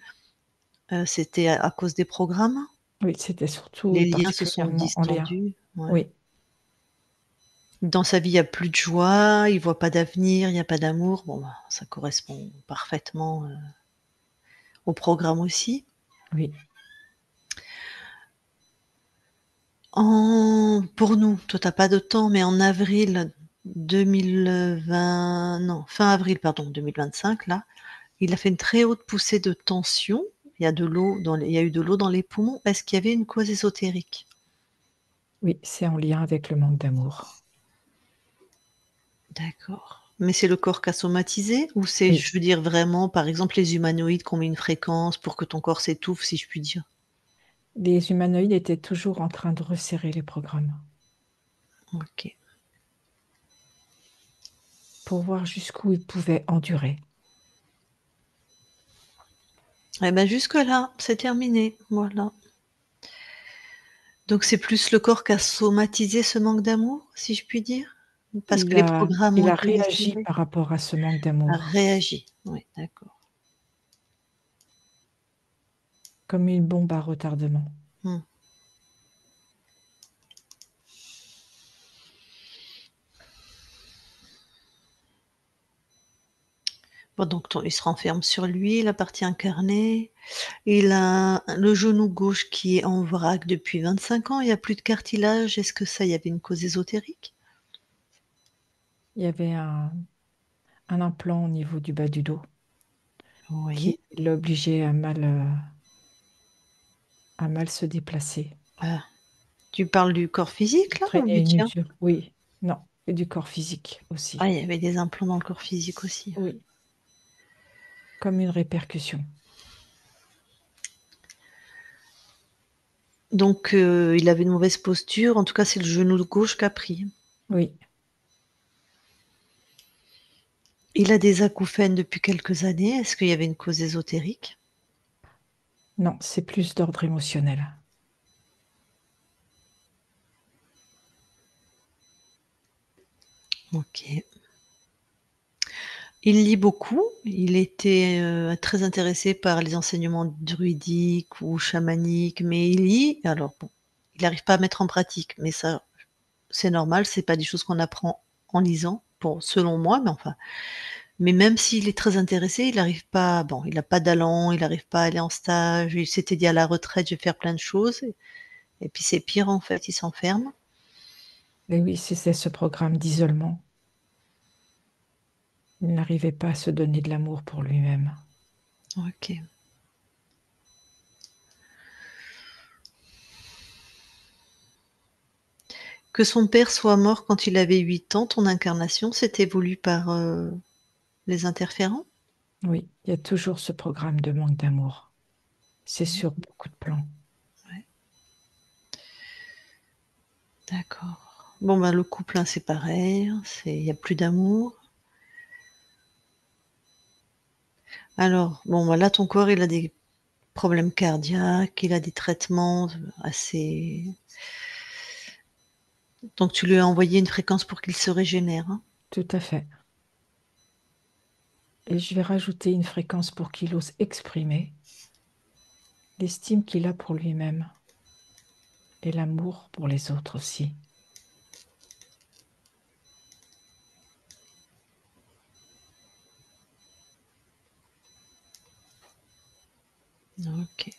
c'était à cause des programmes? Oui, c'était surtout Les et liens se sont particulièrement en lien. distendus? Ouais. Oui, Dans sa vie, il y a plus de joie, il voit pas d'avenir, il y a pas d'amour. Bon, bah, ça correspond parfaitement, au programme aussi. Oui. Pour nous, toi, t'as pas de temps, mais en avril 2020, non, fin avril, pardon, 2025, là, il a fait une très haute poussée de tension. Il y a eu de l'eau dans les poumons. Est-ce qu'il y avait une cause ésotérique? Oui, c'est en lien avec le manque d'amour. D'accord. Mais c'est le corps qui a somatisé ou c'est, Oui, je veux dire vraiment, par exemple, les humanoïdes qui ont mis une fréquence pour que ton corps s'étouffe, si je puis dire? les humanoïdes étaient toujours en train de resserrer les programmes Ok. pour voir jusqu'où ils pouvaient endurer. Eh ben jusque-là, c'est terminé. Voilà. Donc c'est plus le corps qui a somatisé ce manque d'amour, si je puis dire? Parce que les programmes ont Il a été réagi resserrés? par rapport à ce manque A d'amour, réagi, oui, d'accord. comme une bombe à retardement. Mmh. Bon donc ton il se renferme sur lui, la partie incarnée. Il a le genou gauche qui est en vrac depuis 25 ans, il y a plus de cartilage. Est-ce que ça, il y avait une cause ésotérique? Il y avait un implant au niveau du bas du dos Oui. qui l'obligeait à mal se déplacer. Ah, tu parles du corps physique là ou Traîner du une tien? usure, oui, non, et du corps physique Ah, aussi. il y avait des implants dans le corps physique aussi. Oui, comme une répercussion. Donc il avait une mauvaise posture, en tout cas, c'est le genou gauche qui a pris. Oui, Il a des acouphènes depuis quelques années. Est-ce qu'il y avait une cause ésotérique? non, c'est plus d'ordre émotionnel. OK. Il lit beaucoup. Il était, très intéressé par les enseignements druidiques ou chamaniques, mais il lit. Alors bon, il n'arrive pas à mettre en pratique, mais ça, c'est normal, c'est pas des choses qu'on apprend en lisant, pour selon moi, mais enfin, mais même s'il est très intéressé, il n'arrive pas, bon, il a pas d'allant, il n'arrive pas à aller en stage. Il s'était dit: «À la retraite, je vais faire plein de choses», et puis c'est pire en fait, il s'enferme. Et oui, c'est ce programme d'isolement. Il n'arrivait pas à se donner de l'amour pour lui-même. OK. Que son père soit mort quand il avait 8 ans, ton incarnation, c'était voulu par, les interférents? Oui, il y a toujours ce programme de manque d'amour. C'est sur beaucoup de plans. Ouais, d'accord. Bon, ben, le couple, hein, c'est pareil, hein, il y a plus d'amour. Alors, bon, bah, là, ton corps, il a des problèmes cardiaques, il a des traitements, assez, donc tu lui as envoyé une fréquence pour qu'il se régénère, hein? Tout à fait. Et je vais rajouter une fréquence pour qu'il ose exprimer l'estime qu'il a pour lui-même et l'amour pour les autres aussi. OK.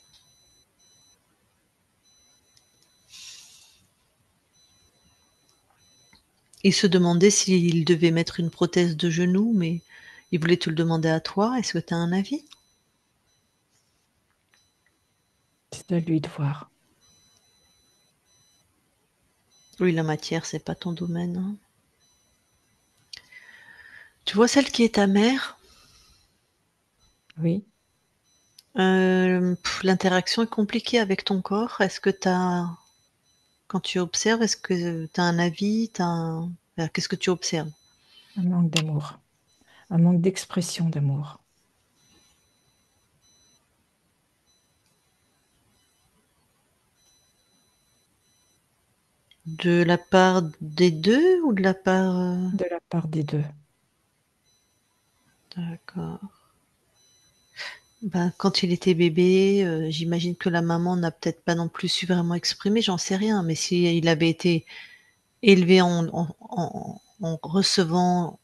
Il se demandait s'il devait mettre une prothèse de genou, mais il voulait te le demander à toi. Est-ce que tu as un avis? C'est à lui de voir. Oui, la matière, c'est pas ton domaine, hein. Tu vois celle qui est ta mère? Oui, L'interaction est compliquée avec ton corps. Est-ce que tu as quand tu observes, est-ce que tu as un avis? Qu'est-ce que tu observes? un manque d'amour, un manque d'expression d'amour. De la part des 2 ou de la part, De la part des deux. d'accord. Ben, quand il était bébé, j'imagine que la maman n'a peut-être pas non plus su vraiment exprimer, j'en sais rien, mais s'il avait été élevé en recevant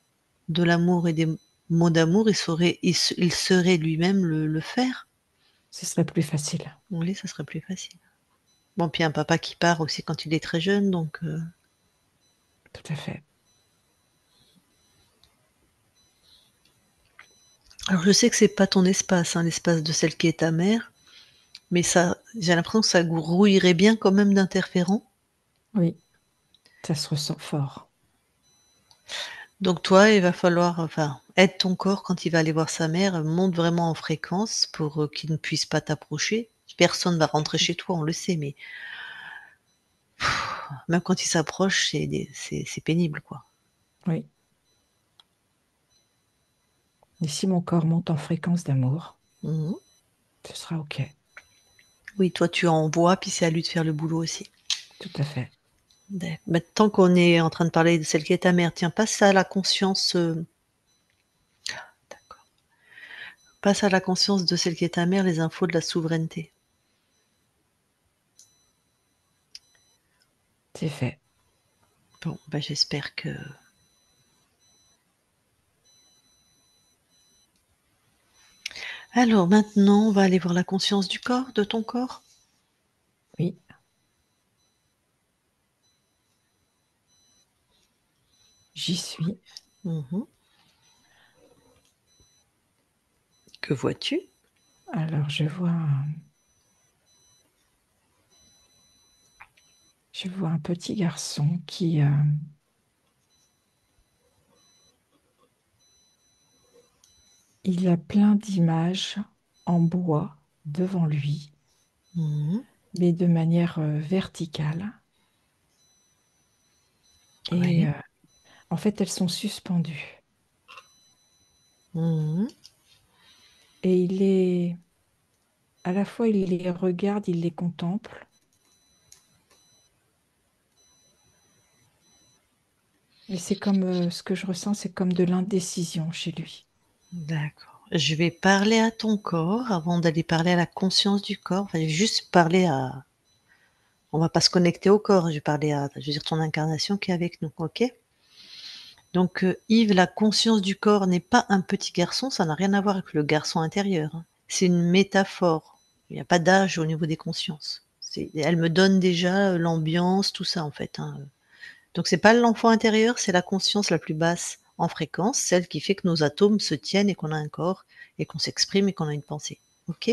de l'amour et des mots d'amour, il serait lui-même le faire. Ce serait plus facile. Oui, ça serait plus facile. Bon, puis un papa qui part aussi quand il est très jeune, donc Tout à fait. alors je sais que c'est pas ton espace, hein, l'espace de celle qui est ta mère, mais ça j'ai l'impression que ça grouillerait bien quand même d'interférents. Oui, ça se ressent fort. Donc toi, il va falloir enfin, aide ton corps quand il va aller voir sa mère, monte vraiment en fréquence pour, qu'il ne puisse pas t'approcher. Personne va rentrer chez toi, on le sait, mais même quand il s'approche, c'est pénible, quoi. Oui. Et si mon corps monte en fréquence d'amour, Mmh. ce sera OK. Oui, toi tu envoies, puis c'est à lui de faire le boulot aussi. Tout à fait. Bah, tant qu'on est en train de parler de celle qui est ta mère, tiens, d'accord, passe à la conscience de celle qui est ta mère les infos de la souveraineté. C'est fait. Bon, bah, j'espère que alors maintenant, on va aller voir la conscience du corps, de ton corps? Oui. J'y suis. Mmh. Que vois-tu? Alors, je vois un petit garçon qui, il a plein d'images en bois devant lui, Mmh. mais de manière verticale. Et Oui. en fait, elles sont suspendues. Mmh. Et à la fois, il les regarde, il les contemple. Mais c'est comme, ce que je ressens, c'est comme de l'indécision chez lui. D'accord. Je vais parler à ton corps avant d'aller parler à la conscience du corps. Enfin, je vais juste parler à on va pas se connecter au corps, je vais parler à je veux dire ton incarnation qui est avec nous, OK? Donc, Yves, la conscience du corps n'est pas un petit garçon, ça n'a rien à voir avec le garçon intérieur, hein. C'est une métaphore. Il y a pas d'âge au niveau des consciences. Elle me donne déjà, l'ambiance, tout ça, en fait, hein. Donc c'est pas l'enfant intérieur, c'est la conscience la plus basse en fréquence, celle qui fait que nos atomes se tiennent et qu'on a un corps et qu'on s'exprime et qu'on a une pensée. OK?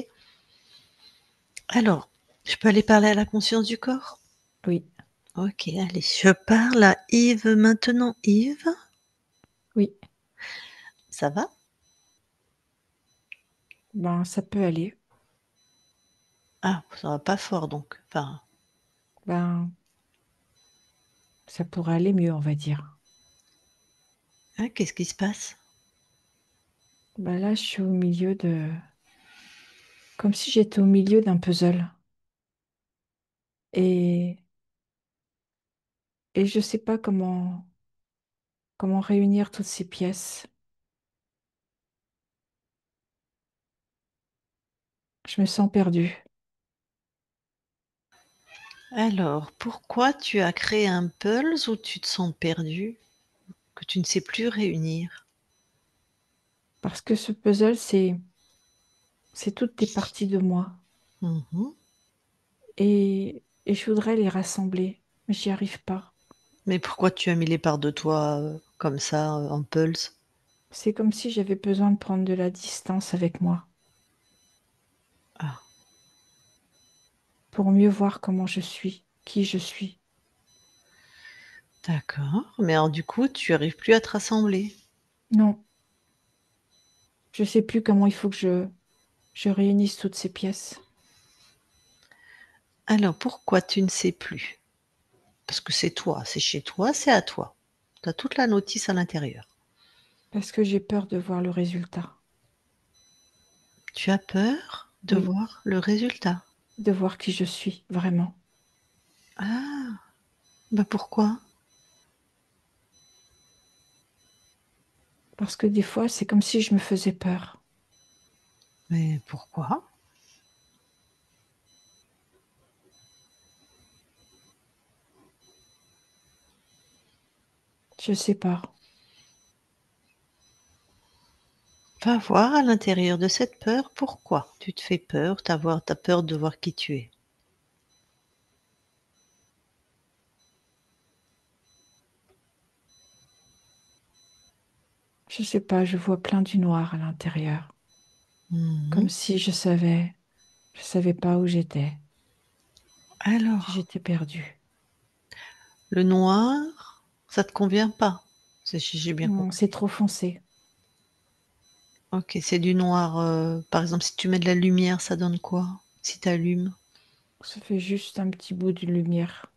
Alors, je peux aller parler à la conscience du corps? Oui, OK, allez, je parle à Yves maintenant. Yves, oui, ça va? ben ça peut aller. Ah, ça va pas fort donc. Enfin, Ben, ça pourrait aller mieux, on va dire. hein, qu'est-ce qui se passe? Ben là, je suis comme si j'étais au milieu d'un puzzle. Et, et je ne sais pas comment réunir toutes ces pièces. Je me sens perdue Alors, pourquoi tu as créé un pulse où tu te sens perdu, que tu ne sais plus réunir? parce que ce puzzle, c'est toutes des parties de moi. Mmh. Et je voudrais les rassembler, mais j'y arrive pas. Mais pourquoi tu as mis les parts de toi, comme ça, en pulse? C'est comme si j'avais besoin de prendre de la distance avec moi Ah, pour mieux voir comment je suis, qui je suis. d'accord. Mais alors du coup, tu arrives plus à te rassembler? Non, je sais plus comment il faut que je réunisse toutes ces pièces. Alors pourquoi tu ne sais plus? Parce que c'est toi, c'est chez toi, c'est à toi. Tu as toute la notice à l'intérieur. Parce que j'ai peur de voir le résultat. Tu as peur de Oui, voir le résultat. de voir qui je suis vraiment. Ah, bah pourquoi? Parce que des fois, c'est comme si je me faisais peur. Mais pourquoi? Je sais pas. Va voir à l'intérieur de cette peur pourquoi tu te fais peur, t'as peur de voir qui tu es. Je sais pas, je vois plein du noir à l'intérieur. Comme Mhm. si je savais pas où j'étais, si Alors, j'étais perdue. le noir, ça te convient pas? J'ai bien Non, compris. c'est trop foncé. Ok, c'est du noir. Par exemple, si tu mets de la lumière, ça donne quoi? Si tu allumes? Ça fait juste un petit bout de lumière.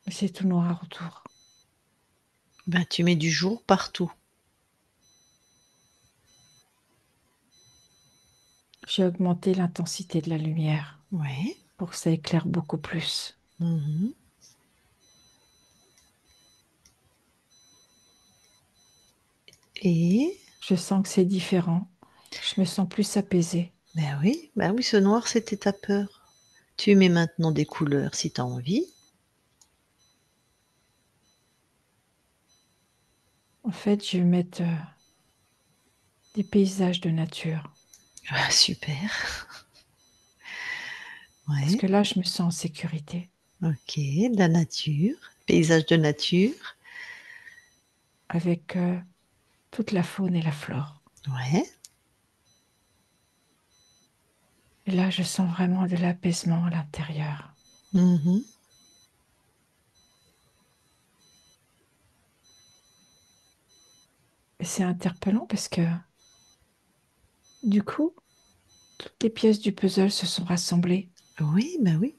Mais c'est tout noir autour. Ben, tu mets du jour partout. J'ai augmenté l'intensité de la lumière Ouais. pour que ça éclaire beaucoup plus. Mhm. Et Je sens que c'est différent. Je me sens plus apaisée. ben oui, ce noir, c'était ta peur. Tu mets maintenant des couleurs si tu as envie. En fait, je vais mettre des paysages de nature. Ah, super. Parce Ouais. que là, je me sens en sécurité. Ok, de la nature, paysage de nature. Avec toute la faune et la flore. Ouais. Et là, je sens vraiment de l'apaisement à l'intérieur. Mhm. Et c'est interpellant parce que, du coup, toutes les pièces du puzzle se sont rassemblées. Oui, ben oui.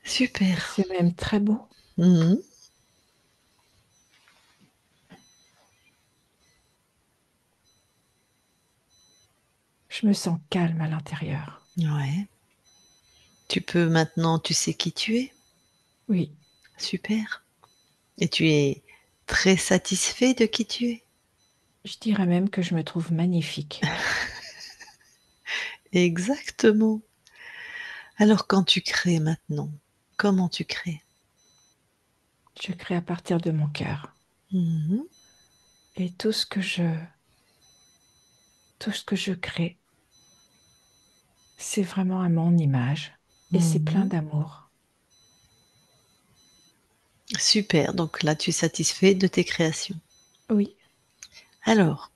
Super. Et c'est même très beau. Mhm. Je me sens calme à l'intérieur. Ouais. Tu peux maintenant, tu sais qui tu es. Oui, Super. Et tu es très satisfait de qui tu es. je dirais même que je me trouve magnifique. Exactement. Alors quand tu crées maintenant, comment tu crées? Je crée à partir de mon cœur. Mhm. Et tout ce que je crée, c'est vraiment à mon image. Et c'est plein Mhm. d'amour. Super. Donc là, tu es satisfait de tes créations. Oui, Alors,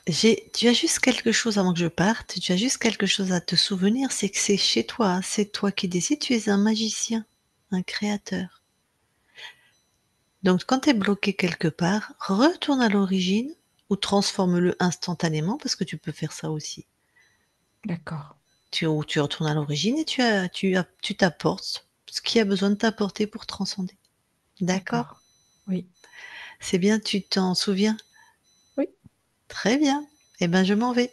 tu as juste quelque chose avant que je parte, tu as juste quelque chose à te souvenir, c'est que c'est chez toi, hein, c'est toi qui décides, tu es un magicien, un créateur. Donc quand tu es bloqué quelque part, retourne à l'origine ou transforme-le instantanément parce que tu peux faire ça aussi. d'accord, Tu retournes à l'origine et tu t'apportes ce qui a besoin de t'apporter pour transcender. D'accord? d'accord. Oui, C'est bien, tu t'en souviens? oui. Très bien. Eh ben je m'en vais.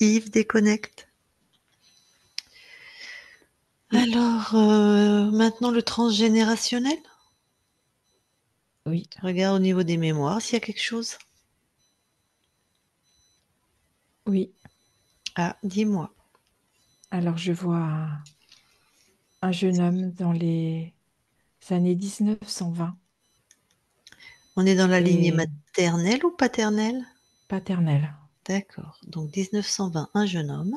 Yves déconnecte. Oui, Alors, maintenant le transgénérationnel? oui, Regarde au niveau des mémoires s'il y a quelque chose. oui. Ah, dis-moi. Alors je vois un jeune homme dans les années 1920 On est dans la lignée et maternelle ou paternelle? paternel. D'accord. Donc 1920, un jeune homme.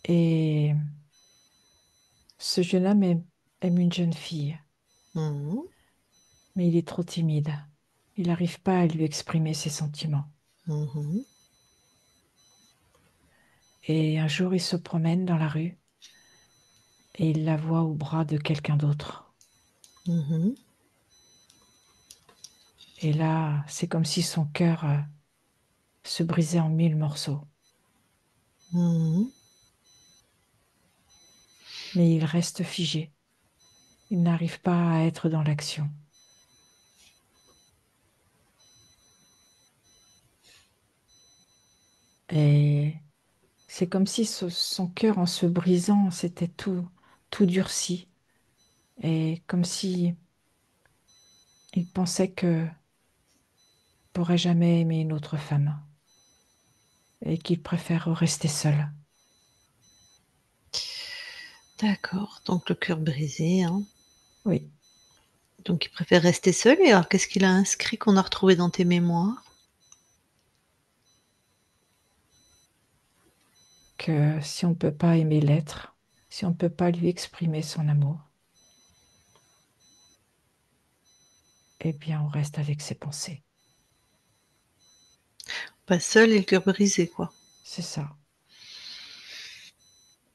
Et ce jeune homme aime une jeune fille, Mhm, mais il est trop timide. Il n'arrive pas à lui exprimer ses sentiments. mhm, Et un jour, il se promène dans la rue et il la voit au bras de quelqu'un d'autre. mhm, Et là, c'est comme si son cœur se brisait en mille morceaux. mhm. Mais il reste figé. Il n'arrive pas à être dans l'action. Et c'est comme si son cœur, en se brisant, s'était tout durci. Et comme si il pensait que pourrait jamais aimer une autre femme et qu'il préfère rester seul. D'accord. Donc le cœur brisé, hein. Oui, Donc il préfère rester seul. Et alors, qu'est-ce qu'il a inscrit qu'on a retrouvé dans tes mémoires? Que si on ne peut pas aimer l'être, si on ne peut pas lui exprimer son amour, eh bien, on reste avec ses pensées. Pas seul et le cœur brisé, quoi. C'est ça.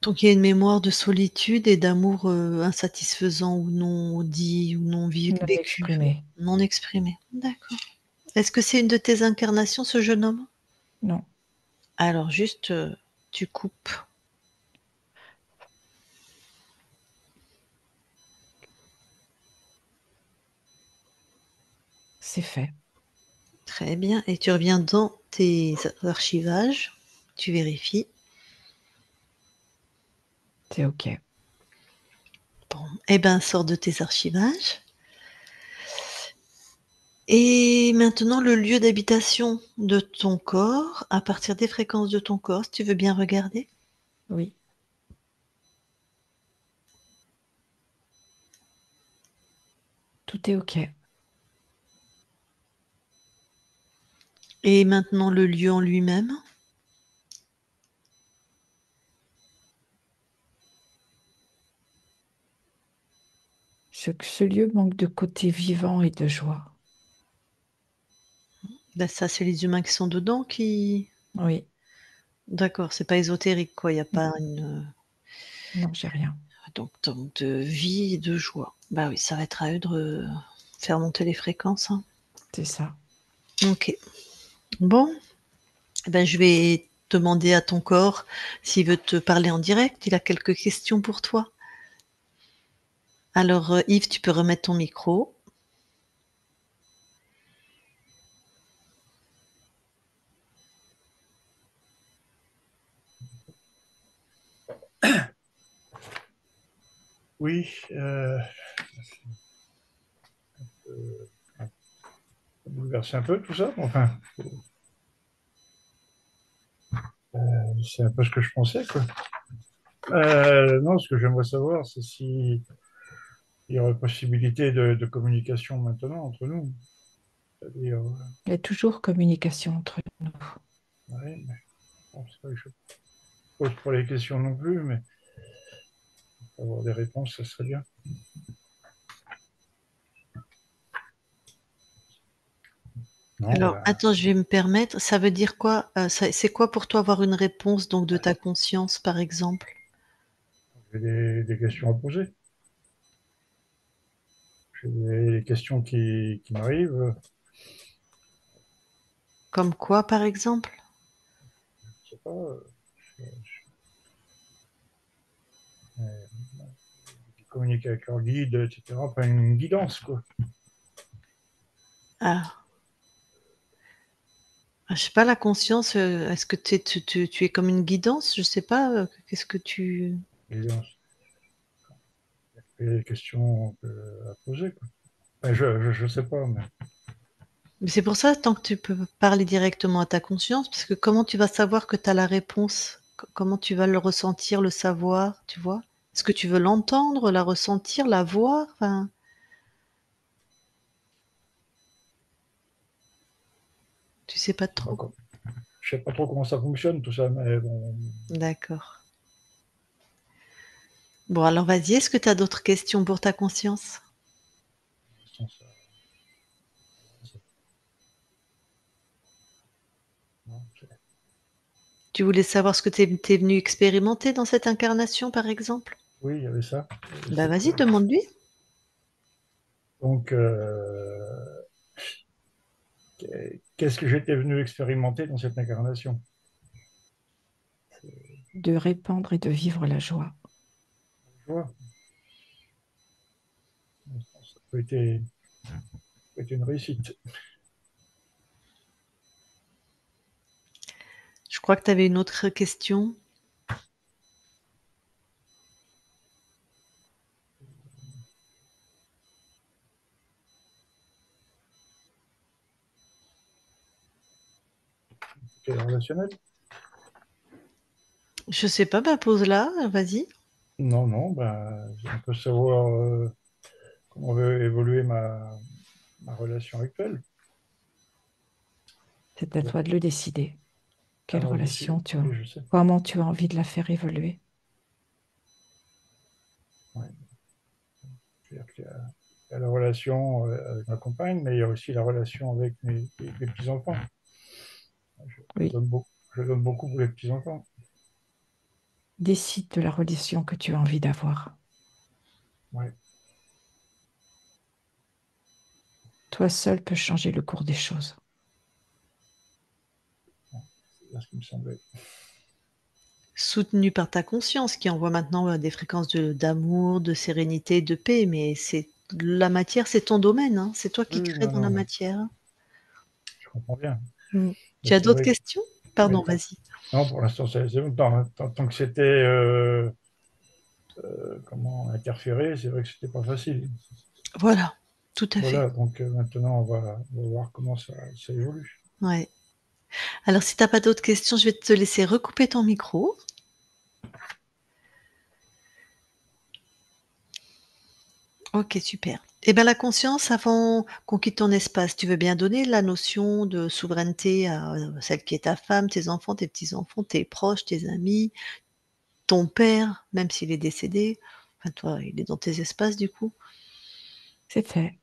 Donc il y a une mémoire de solitude et d'amour insatisfaisant ou non dit ou non Non vécu, exprimé. non exprimé. D'accord. Est-ce que c'est une de tes incarnations, ce jeune homme? Non, Alors juste, tu coupes. c'est fait. Très bien. Et tu reviens dans tes archivages. Tu vérifies. C'est OK. Bon. Eh ben, sors de tes archivages. Et maintenant, le lieu d'habitation de ton corps, à partir des fréquences de ton corps, si tu veux bien regarder. Oui, tout est OK. Et maintenant, le lieu en lui-même. Ce lieu manque de côté vivant et de joie. Ben, ça, c'est les humains qui sont dedans qui. Oui, D'accord, c'est pas ésotérique, quoi. Il n'y a pas une. non, j'ai rien. Donc, de vie et de joie. Bah oui, ça va être à eux de faire monter les fréquences, hein. C'est ça. Ok. Bon, eh ben, je vais demander à ton corps s'il veut te parler en direct. Il a quelques questions pour toi. Alors, Yves, tu peux remettre ton micro. Oui, ça bouleverse un peu tout ça. Enfin, c'est un peu ce que je pensais, quoi. Non, ce que j'aimerais savoir, c'est si il y aurait possibilité de communication maintenant entre nous. C'est-à-dire, Il y a toujours communication entre nous. ouais, mais bon, c'est pas que je pose pas les questions non plus, mais avoir des réponses, ça serait bien. Non, Alors, ben, attends, je vais me permettre. Ça veut dire quoi? C'est quoi pour toi avoir une réponse donc de ta conscience, par exemple? j'ai des questions à poser. J'ai des questions qui m'arrivent. Comme quoi, par exemple? Je sais pas, qui communiquent avec leur guide, etc. Enfin, une guidance, quoi. Ah, je sais pas, la conscience, est-ce que tu es comme une guidance? Je sais pas, qu'est-ce que tu. Guidance. Il y a des questions à poser, quoi. Enfin, je sais pas, mais Mais c'est pour ça, tant que tu peux parler directement à ta conscience, parce que comment tu vas savoir que tu as la réponse? Comment tu vas le ressentir, le savoir, tu vois? Est-ce que tu veux l'entendre, la ressentir, la voir? Enfin, tu sais pas trop. d'accord. Je sais pas trop comment ça fonctionne, tout ça, mais bon, D'accord. Bon, alors vas-y, est-ce que tu as d'autres questions pour ta conscience? sans ça, non, Tu voulais savoir ce que tu es venu expérimenter dans cette incarnation, par exemple? oui, il y avait ça. Il y avait Bah cette, vas-y, demande-lui. donc, qu'est-ce que j'étais venu expérimenter dans cette incarnation? De répandre et de vivre la joie. Je vois, ça peut être une réussite. Je crois que tu avais une autre question. C'est relationnel? Je sais pas, bah pose-la, vas-y. Non, non, ben, on peut savoir comment veut évoluer ma relation actuelle. C'est à toi de le décider. Quelle Alors, d'ici, relation tu as? oui, je sais. Comment tu as envie de la faire évoluer? Ouais. C'est-à-dire qu'il y a la relation avec ma compagne, mais il y a aussi la relation avec mes petits-enfants. Oui, Je donne beaucoup pour les petits-enfants. décide de la relation que tu as envie d'avoir. Ouais, Toi seul peux changer le cours des choses. c'est ce qui me semblait. Soutenu par ta conscience qui envoie maintenant des fréquences d'amour, de sérénité, de paix, mais c'est la matière, c'est ton domaine, hein. C'est toi qui Oui, crée non, dans la non, matière. je comprends bien. Mm. Mais Tu as c'est d'autres vrai que, questions? mais Pardon, vas-y. non, pour l'instant, c'est bon. Tant que c'était comment interférer, c'est vrai que c'était pas facile. Voilà, tout à fait. Voilà, donc maintenant, on va voir comment ça évolue. Ouais. Alors, si tu as pas d'autres questions, je vais te laisser recouper ton micro. Ok, super. Eh bien, la conscience, avant qu'on quitte ton espace, tu veux bien donner la notion de souveraineté à celle qui est ta femme, tes enfants, tes petits-enfants, tes proches, tes amis, ton père, même s'il est décédé. Enfin, toi, il est dans tes espaces, du coup. C'est fait.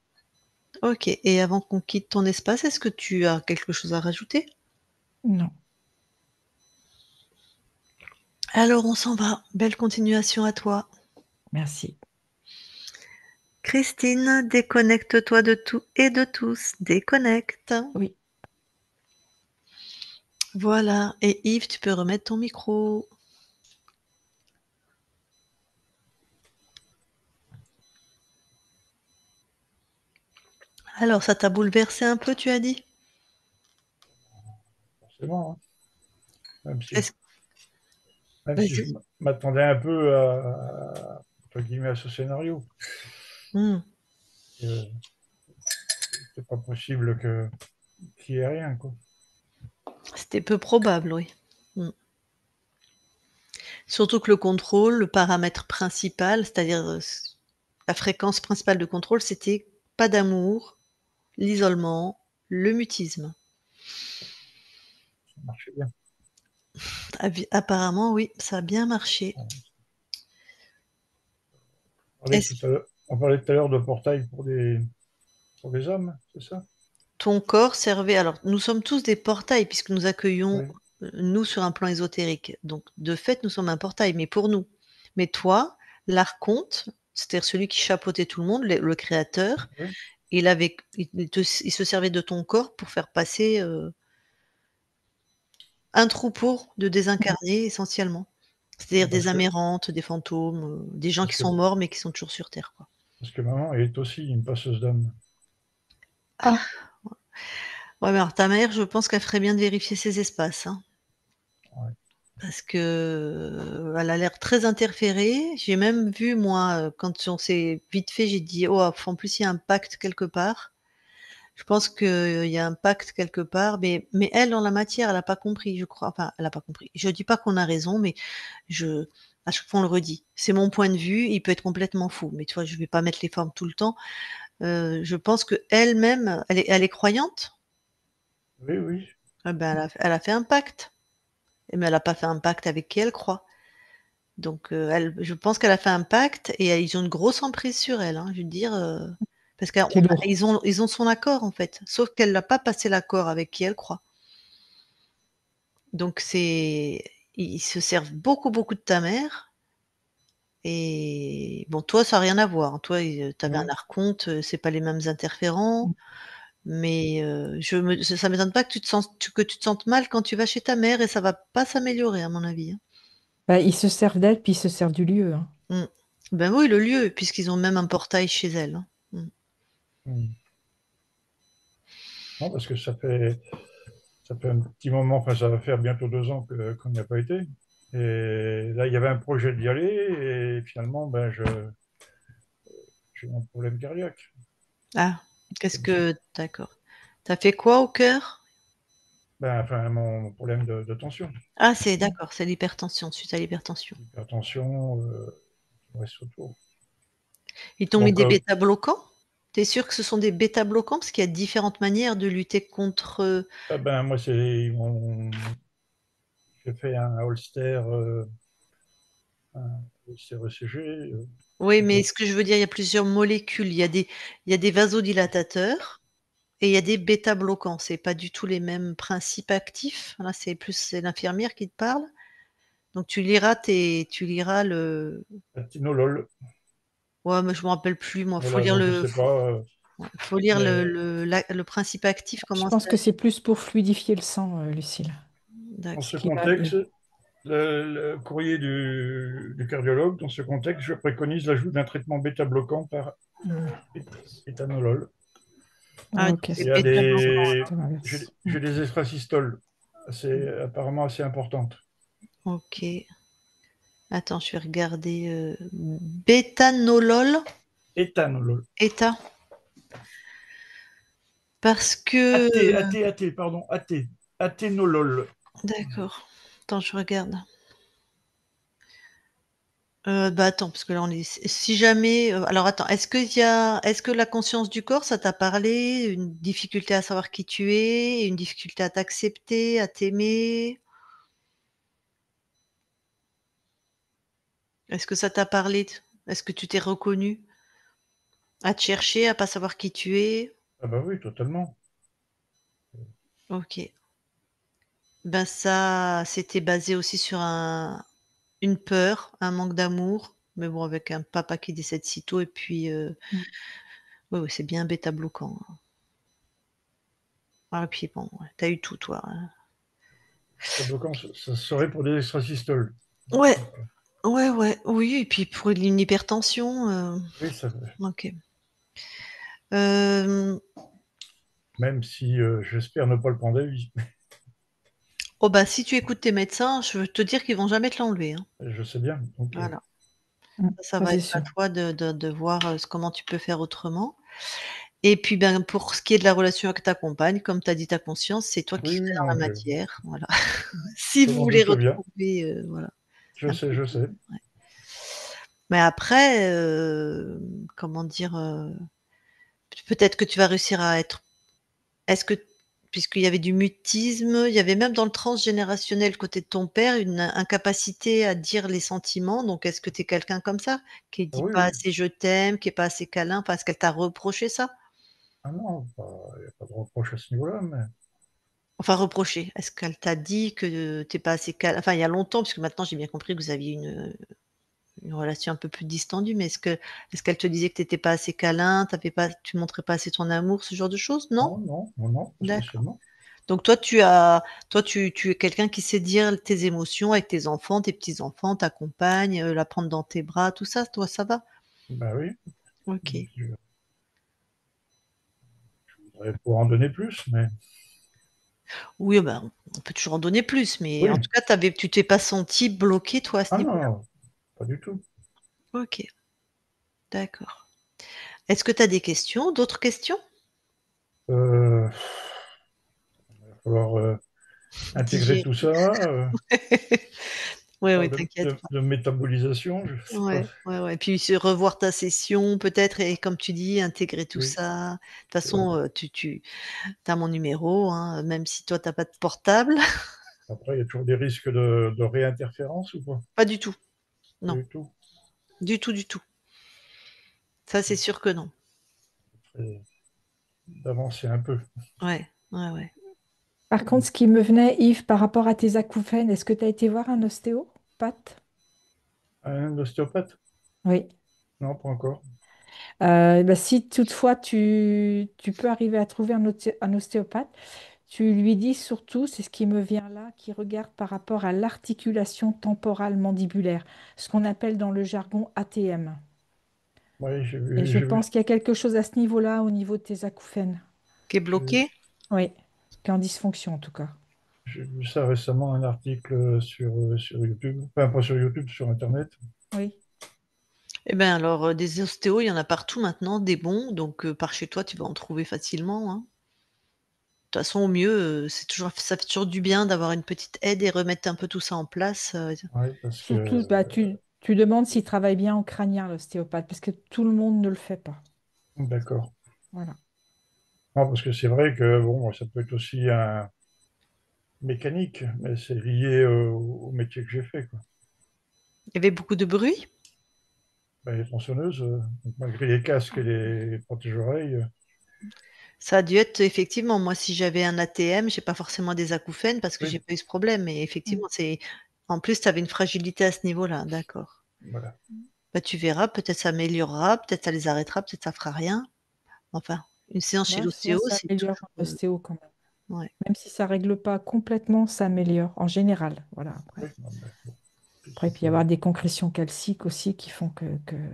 Ok. Et avant qu'on quitte ton espace, est-ce que tu as quelque chose à rajouter? Non, Alors, on s'en va. Belle continuation à toi. merci. Christine, déconnecte-toi de tout et de tous. Déconnecte. Oui, Voilà. Et Yves, tu peux remettre ton micro. Alors, ça t'a bouleversé un peu, tu as dit? Forcément, hein. Même si, Est-ce même si je Vas-y. m'attendais un peu entre guillemets, à ce scénario. Hmm. C'est pas possible qu'il y ait rien, quoi. C'était peu probable, oui. Hmm. Surtout que le contrôle, le paramètre principal, c'est-à-dire la fréquence principale de contrôle, c'était pas d'amour, l'isolement, le mutisme. Ça marchait bien. Apparemment, oui, ça a bien marché. Est-ce On parlait tout à l'heure de portail pour les hommes, c'est ça? ton corps servait... Alors, nous sommes tous des portails puisque nous accueillons, Oui, nous, sur un plan ésotérique. Donc, de fait, nous sommes un portail, mais pour nous. Mais toi, l'archonte, c'est-à-dire celui qui chapeautait tout le monde, le créateur, oui. il se servait de ton corps pour faire passer un troupeau de désincarnés essentiellement. C'est-à-dire des Parce âmes que, errantes, des fantômes, des gens parce qui que, sont morts mais qui sont toujours sur Terre, quoi. parce que maman est aussi une passeuse d'âme. Ah, ouais, mais alors ta mère, je pense qu'elle ferait bien de vérifier ses espaces, hein, Ouais. parce que elle a l'air très interférée. J'ai même vu, moi, quand on s'est vite fait, j'ai dit, oh, en plus, il y a un pacte quelque part. Je pense qu'il y a un pacte quelque part, mais elle, dans la matière, elle n'a pas compris, je crois. Enfin, elle n'a pas compris. Je ne dis pas qu'on a raison, mais je, à chaque fois, on le redit. C'est mon point de vue, il peut être complètement fou, mais tu vois, je ne vais pas mettre les formes tout le temps. Je pense qu'elle-même, elle est croyante. Oui, oui. Eh ben, elle a fait un pacte, mais elle n'a pas fait un pacte avec qui elle croit. Donc, je pense qu'elle a fait un pacte et ils ont une grosse emprise sur elle, hein, je veux dire, parce c'est lourd. ils ont son accord, en fait. Sauf qu'elle n'a pas passé l'accord avec qui elle croit. Donc ils se servent beaucoup, beaucoup de ta mère. Et bon, toi, ça n'a rien à voir, hein. Toi, tu avais un Oui. archonte, c'est pas les mêmes interférents. Mais ça m'étonne pas que que tu te sentes mal quand tu vas chez ta mère et ça va pas s'améliorer, à mon avis, hein. Bah, ils se servent d'elle, puis ils se servent du lieu, hein. Mm. Ben oui, le lieu, puisqu'ils ont même un portail chez elle, hein. Mm. Hmm. Non, parce que ça fait un petit moment, enfin, ça va faire bientôt 2 ans qu'on n'y a pas été. Et là, il y avait un projet d'y aller, et finalement, ben, j'ai un problème cardiaque. Ah, qu'est-ce Comme ça. que... D'accord. T'as fait quoi au cœur? Ben, enfin, mon problème de tension. Ah, c'est d'accord, c'est l'hypertension, suite à l'hypertension. Hypertension, reste autour. Ils t'ont mis Donc, des bêta-bloquants? Tu es sûr que ce sont des bêta-bloquants? Parce qu'il y a différentes manières de lutter contre, ah ben, moi, j'ai fait un holster, ECG. Oui, mais Donc, ce que je veux dire, il y a plusieurs molécules. Il y a des vasodilatateurs et il y a des bêta-bloquants. C'est pas du tout les mêmes principes actifs. Là, c'est l'infirmière qui te parle. Donc tu liras le Atenolol. ouais, mais je me rappelle plus moi. Faut Voilà, lire donc je le sais faut pas, ouais, faut lire le mais le la le principe actif, Je comment pense ça que c'est plus pour fluidifier le sang, Lucille. dans d'ac ce Ce qui va contexte, le courrier du cardiologue, dans ce contexte, je préconise l'ajout d'un traitement bêta-bloquant par éthanolol. Ah, ah, ok, Il c'est y a bêta-bloquant. c'est l'inverse. j'ai des extrasystoles apparemment assez importantes. OK. Attends, je vais regarder, bêta-nolol, Éthanolol. état parce que Pardon, athénolol. d'accord. Attends, je regarde. Bah, attends, parce que là, on est si jamais, alors attends, est-ce que la conscience du corps, ça t'a parlé? Une difficulté à savoir qui tu es? Une difficulté à t'accepter, à t'aimer? Est-ce que ça t'a parlé t Est-ce que tu t'es reconnu? À te chercher, à pas savoir qui tu es? Ah bah oui, totalement. OK. Ben, ça, c'était basé aussi sur une peur, un manque d'amour, mais bon, avec un papa qui décède si tôt et puis, Mmh. oui, oui, c'est bien bêta-bloquant, hein. Ah et puis bon, ouais, tu as eu tout toi, hein. Bloquant, ça serait pour des extrasystoles. Ouais, ouais, ouais, oui et puis pour une hypertension, Oui, ça, OK. Hem, même si j'espère ne pas le prendre à vie. oh bah, si tu écoutes tes médecins, je veux te dire qu'ils vont jamais te l'enlever, hein. Je sais bien. Donc, Voilà. Ça Ça, va c'est être à sûr. toi de voir, comment tu peux faire autrement et puis, ben, pour ce qui est de la relation avec ta compagne, comme tu as dit ta conscience, c'est toi qui oui, fais oui, dans non, la matière, voilà. Si je vous m'en voulez doute bien. retrouver, voilà, Je un sais, peu je de sais. ouais. Mais après, comment dire? Peut-être que tu vas réussir à être est-ce que puisqu'il y avait du mutisme, il y avait même dans le transgénérationnel côté de ton père une incapacité à dire les sentiments, donc est-ce que tu es quelqu'un comme ça? Qui Ah dit oui, pas oui. assez «je t'aime», qui est pas assez câlin, parce qu'elle t'a reproché ça? Ah non, il n'y a pas de reproche à ce niveau-là, mais Enfin reproché, est-ce qu'elle t'a dit que tu es pas assez câlin? Enfin il y a longtemps, puisque maintenant j'ai bien compris que vous aviez une relation un peu plus distendue, mais est-ce qu'elle te disait que tu étais pas assez câlin, tu montrais pas assez ton amour, ce genre de choses? Non? non, non, non, non, pas D'accord. spécialement. Donc toi tu es quelqu'un qui sait dire tes émotions avec tes enfants, tes petits-enfants, ta compagne, la prendre dans tes bras, tout ça, toi ça va? Ben oui, OK. je voudrais pouvoir en donner plus, mais Oui, ben, on peut toujours en donner plus, mais en oui. tout cas tu t'es pas senti bloqué toi à ce Ah non, niveau-là? non, pas du tout. OK, d'accord. Est-ce que tu as des questions, d'autres questions? Il va falloir intégrer Digérer. tout ça. Ouais, ouais, Parle t'inquiète pas. de métabolisation, je sais pas. Ouais, ouais, ouais, puis se revoir ta session peut-être et comme tu dis, intégrer tout Oui, ça. De toute euh, façon, tu as mon numéro, hein, même si toi tu as pas de portable. après, il y a toujours des risques de réinterférence ou pas? Pas du tout, Pas non, du tout. du tout, du tout. Ça, c'est sûr que non. Et d'avancer un peu. Ouais, ouais, ouais. Par contre, ce qui me venait, Yves, par rapport à tes acouphènes, est-ce que tu as été voir un ostéopathe? Un ostéopathe? Oui. Non, pas encore. Bah, si toutefois tu peux arriver à trouver un ostéopathe, tu lui dis surtout, c'est ce qui me vient là, qui regarde par rapport à l'articulation temporale mandibulaire, ce qu'on appelle dans le jargon ATM. Oui, Et je pense qu'il y a quelque chose à ce niveau-là, au niveau de tes acouphènes. Qui est j'ai vu- bloqué? Oui, qui est en dysfonction en tout cas. j'ai vu ça récemment, un article sur YouTube. Enfin, pas sur YouTube, sur Internet. Oui. Eh ben alors, des ostéos, il y en a partout maintenant, des bons, donc par chez toi, tu vas en trouver facilement, hein. De toute façon, au mieux, ça fait toujours du bien d'avoir une petite aide et remettre un peu tout ça en place, Oui, parce que Surtout, bah, tu Tu demandes s'il travaille bien en crânien, l'ostéopathe, parce que tout le monde ne le fait pas. D'accord. Voilà. Non, parce que c'est vrai que bon, ça peut être aussi un mécanique, mais c'est lié au métier que j'ai fait, quoi. Il y avait beaucoup de bruit? Ben, les tronçonneuses, donc malgré les casques et les protège-oreilles, Ça a dû être effectivement, moi, si j'avais un ATM, j'ai pas forcément des acouphènes parce que oui, j'ai pas eu ce problème, mais Mm. effectivement, c'est en plus, tu avais une fragilité à ce niveau-là, d'accord. voilà. Bah, tu verras, peut-être ça améliorera, peut-être ça les arrêtera, peut-être ça fera rien. Enfin, une séance chez Bah, souvent, l'ostéo, ça c'est améliore toujours, l'ostéo quand même. ouais. Même si ça règle pas complètement, ça améliore en général. Voilà, Oui, après. non, mais bon, Après, ça il peut y peut- avoir des concrétions calciques aussi qui font que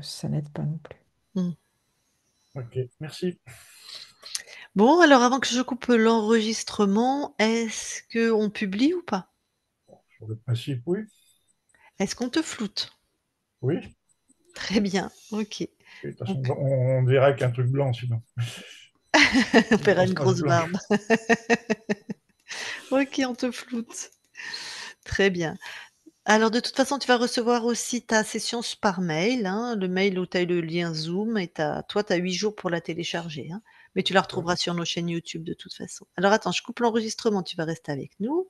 ça n'aide pas non plus. Mmh. Ok, merci. Bon, alors avant que je coupe l'enregistrement, est-ce qu'on publie ou pas? Sur le principe, oui. Est-ce qu'on te floute? Oui. Très bien, OK. Et de toute façon, Donc on verra qu'un truc blanc, sinon. on Une fera grosse une tache grosse barbe. blanche. OK, on te floute. Très bien. Alors de toute façon, tu vas recevoir aussi ta session par mail, hein, le mail où tu as le lien Zoom et tu as 8 jours pour la télécharger, hein, mais tu la D'accord. retrouveras sur nos chaînes YouTube de toute façon. Alors attends, je coupe l'enregistrement, tu vas rester avec nous.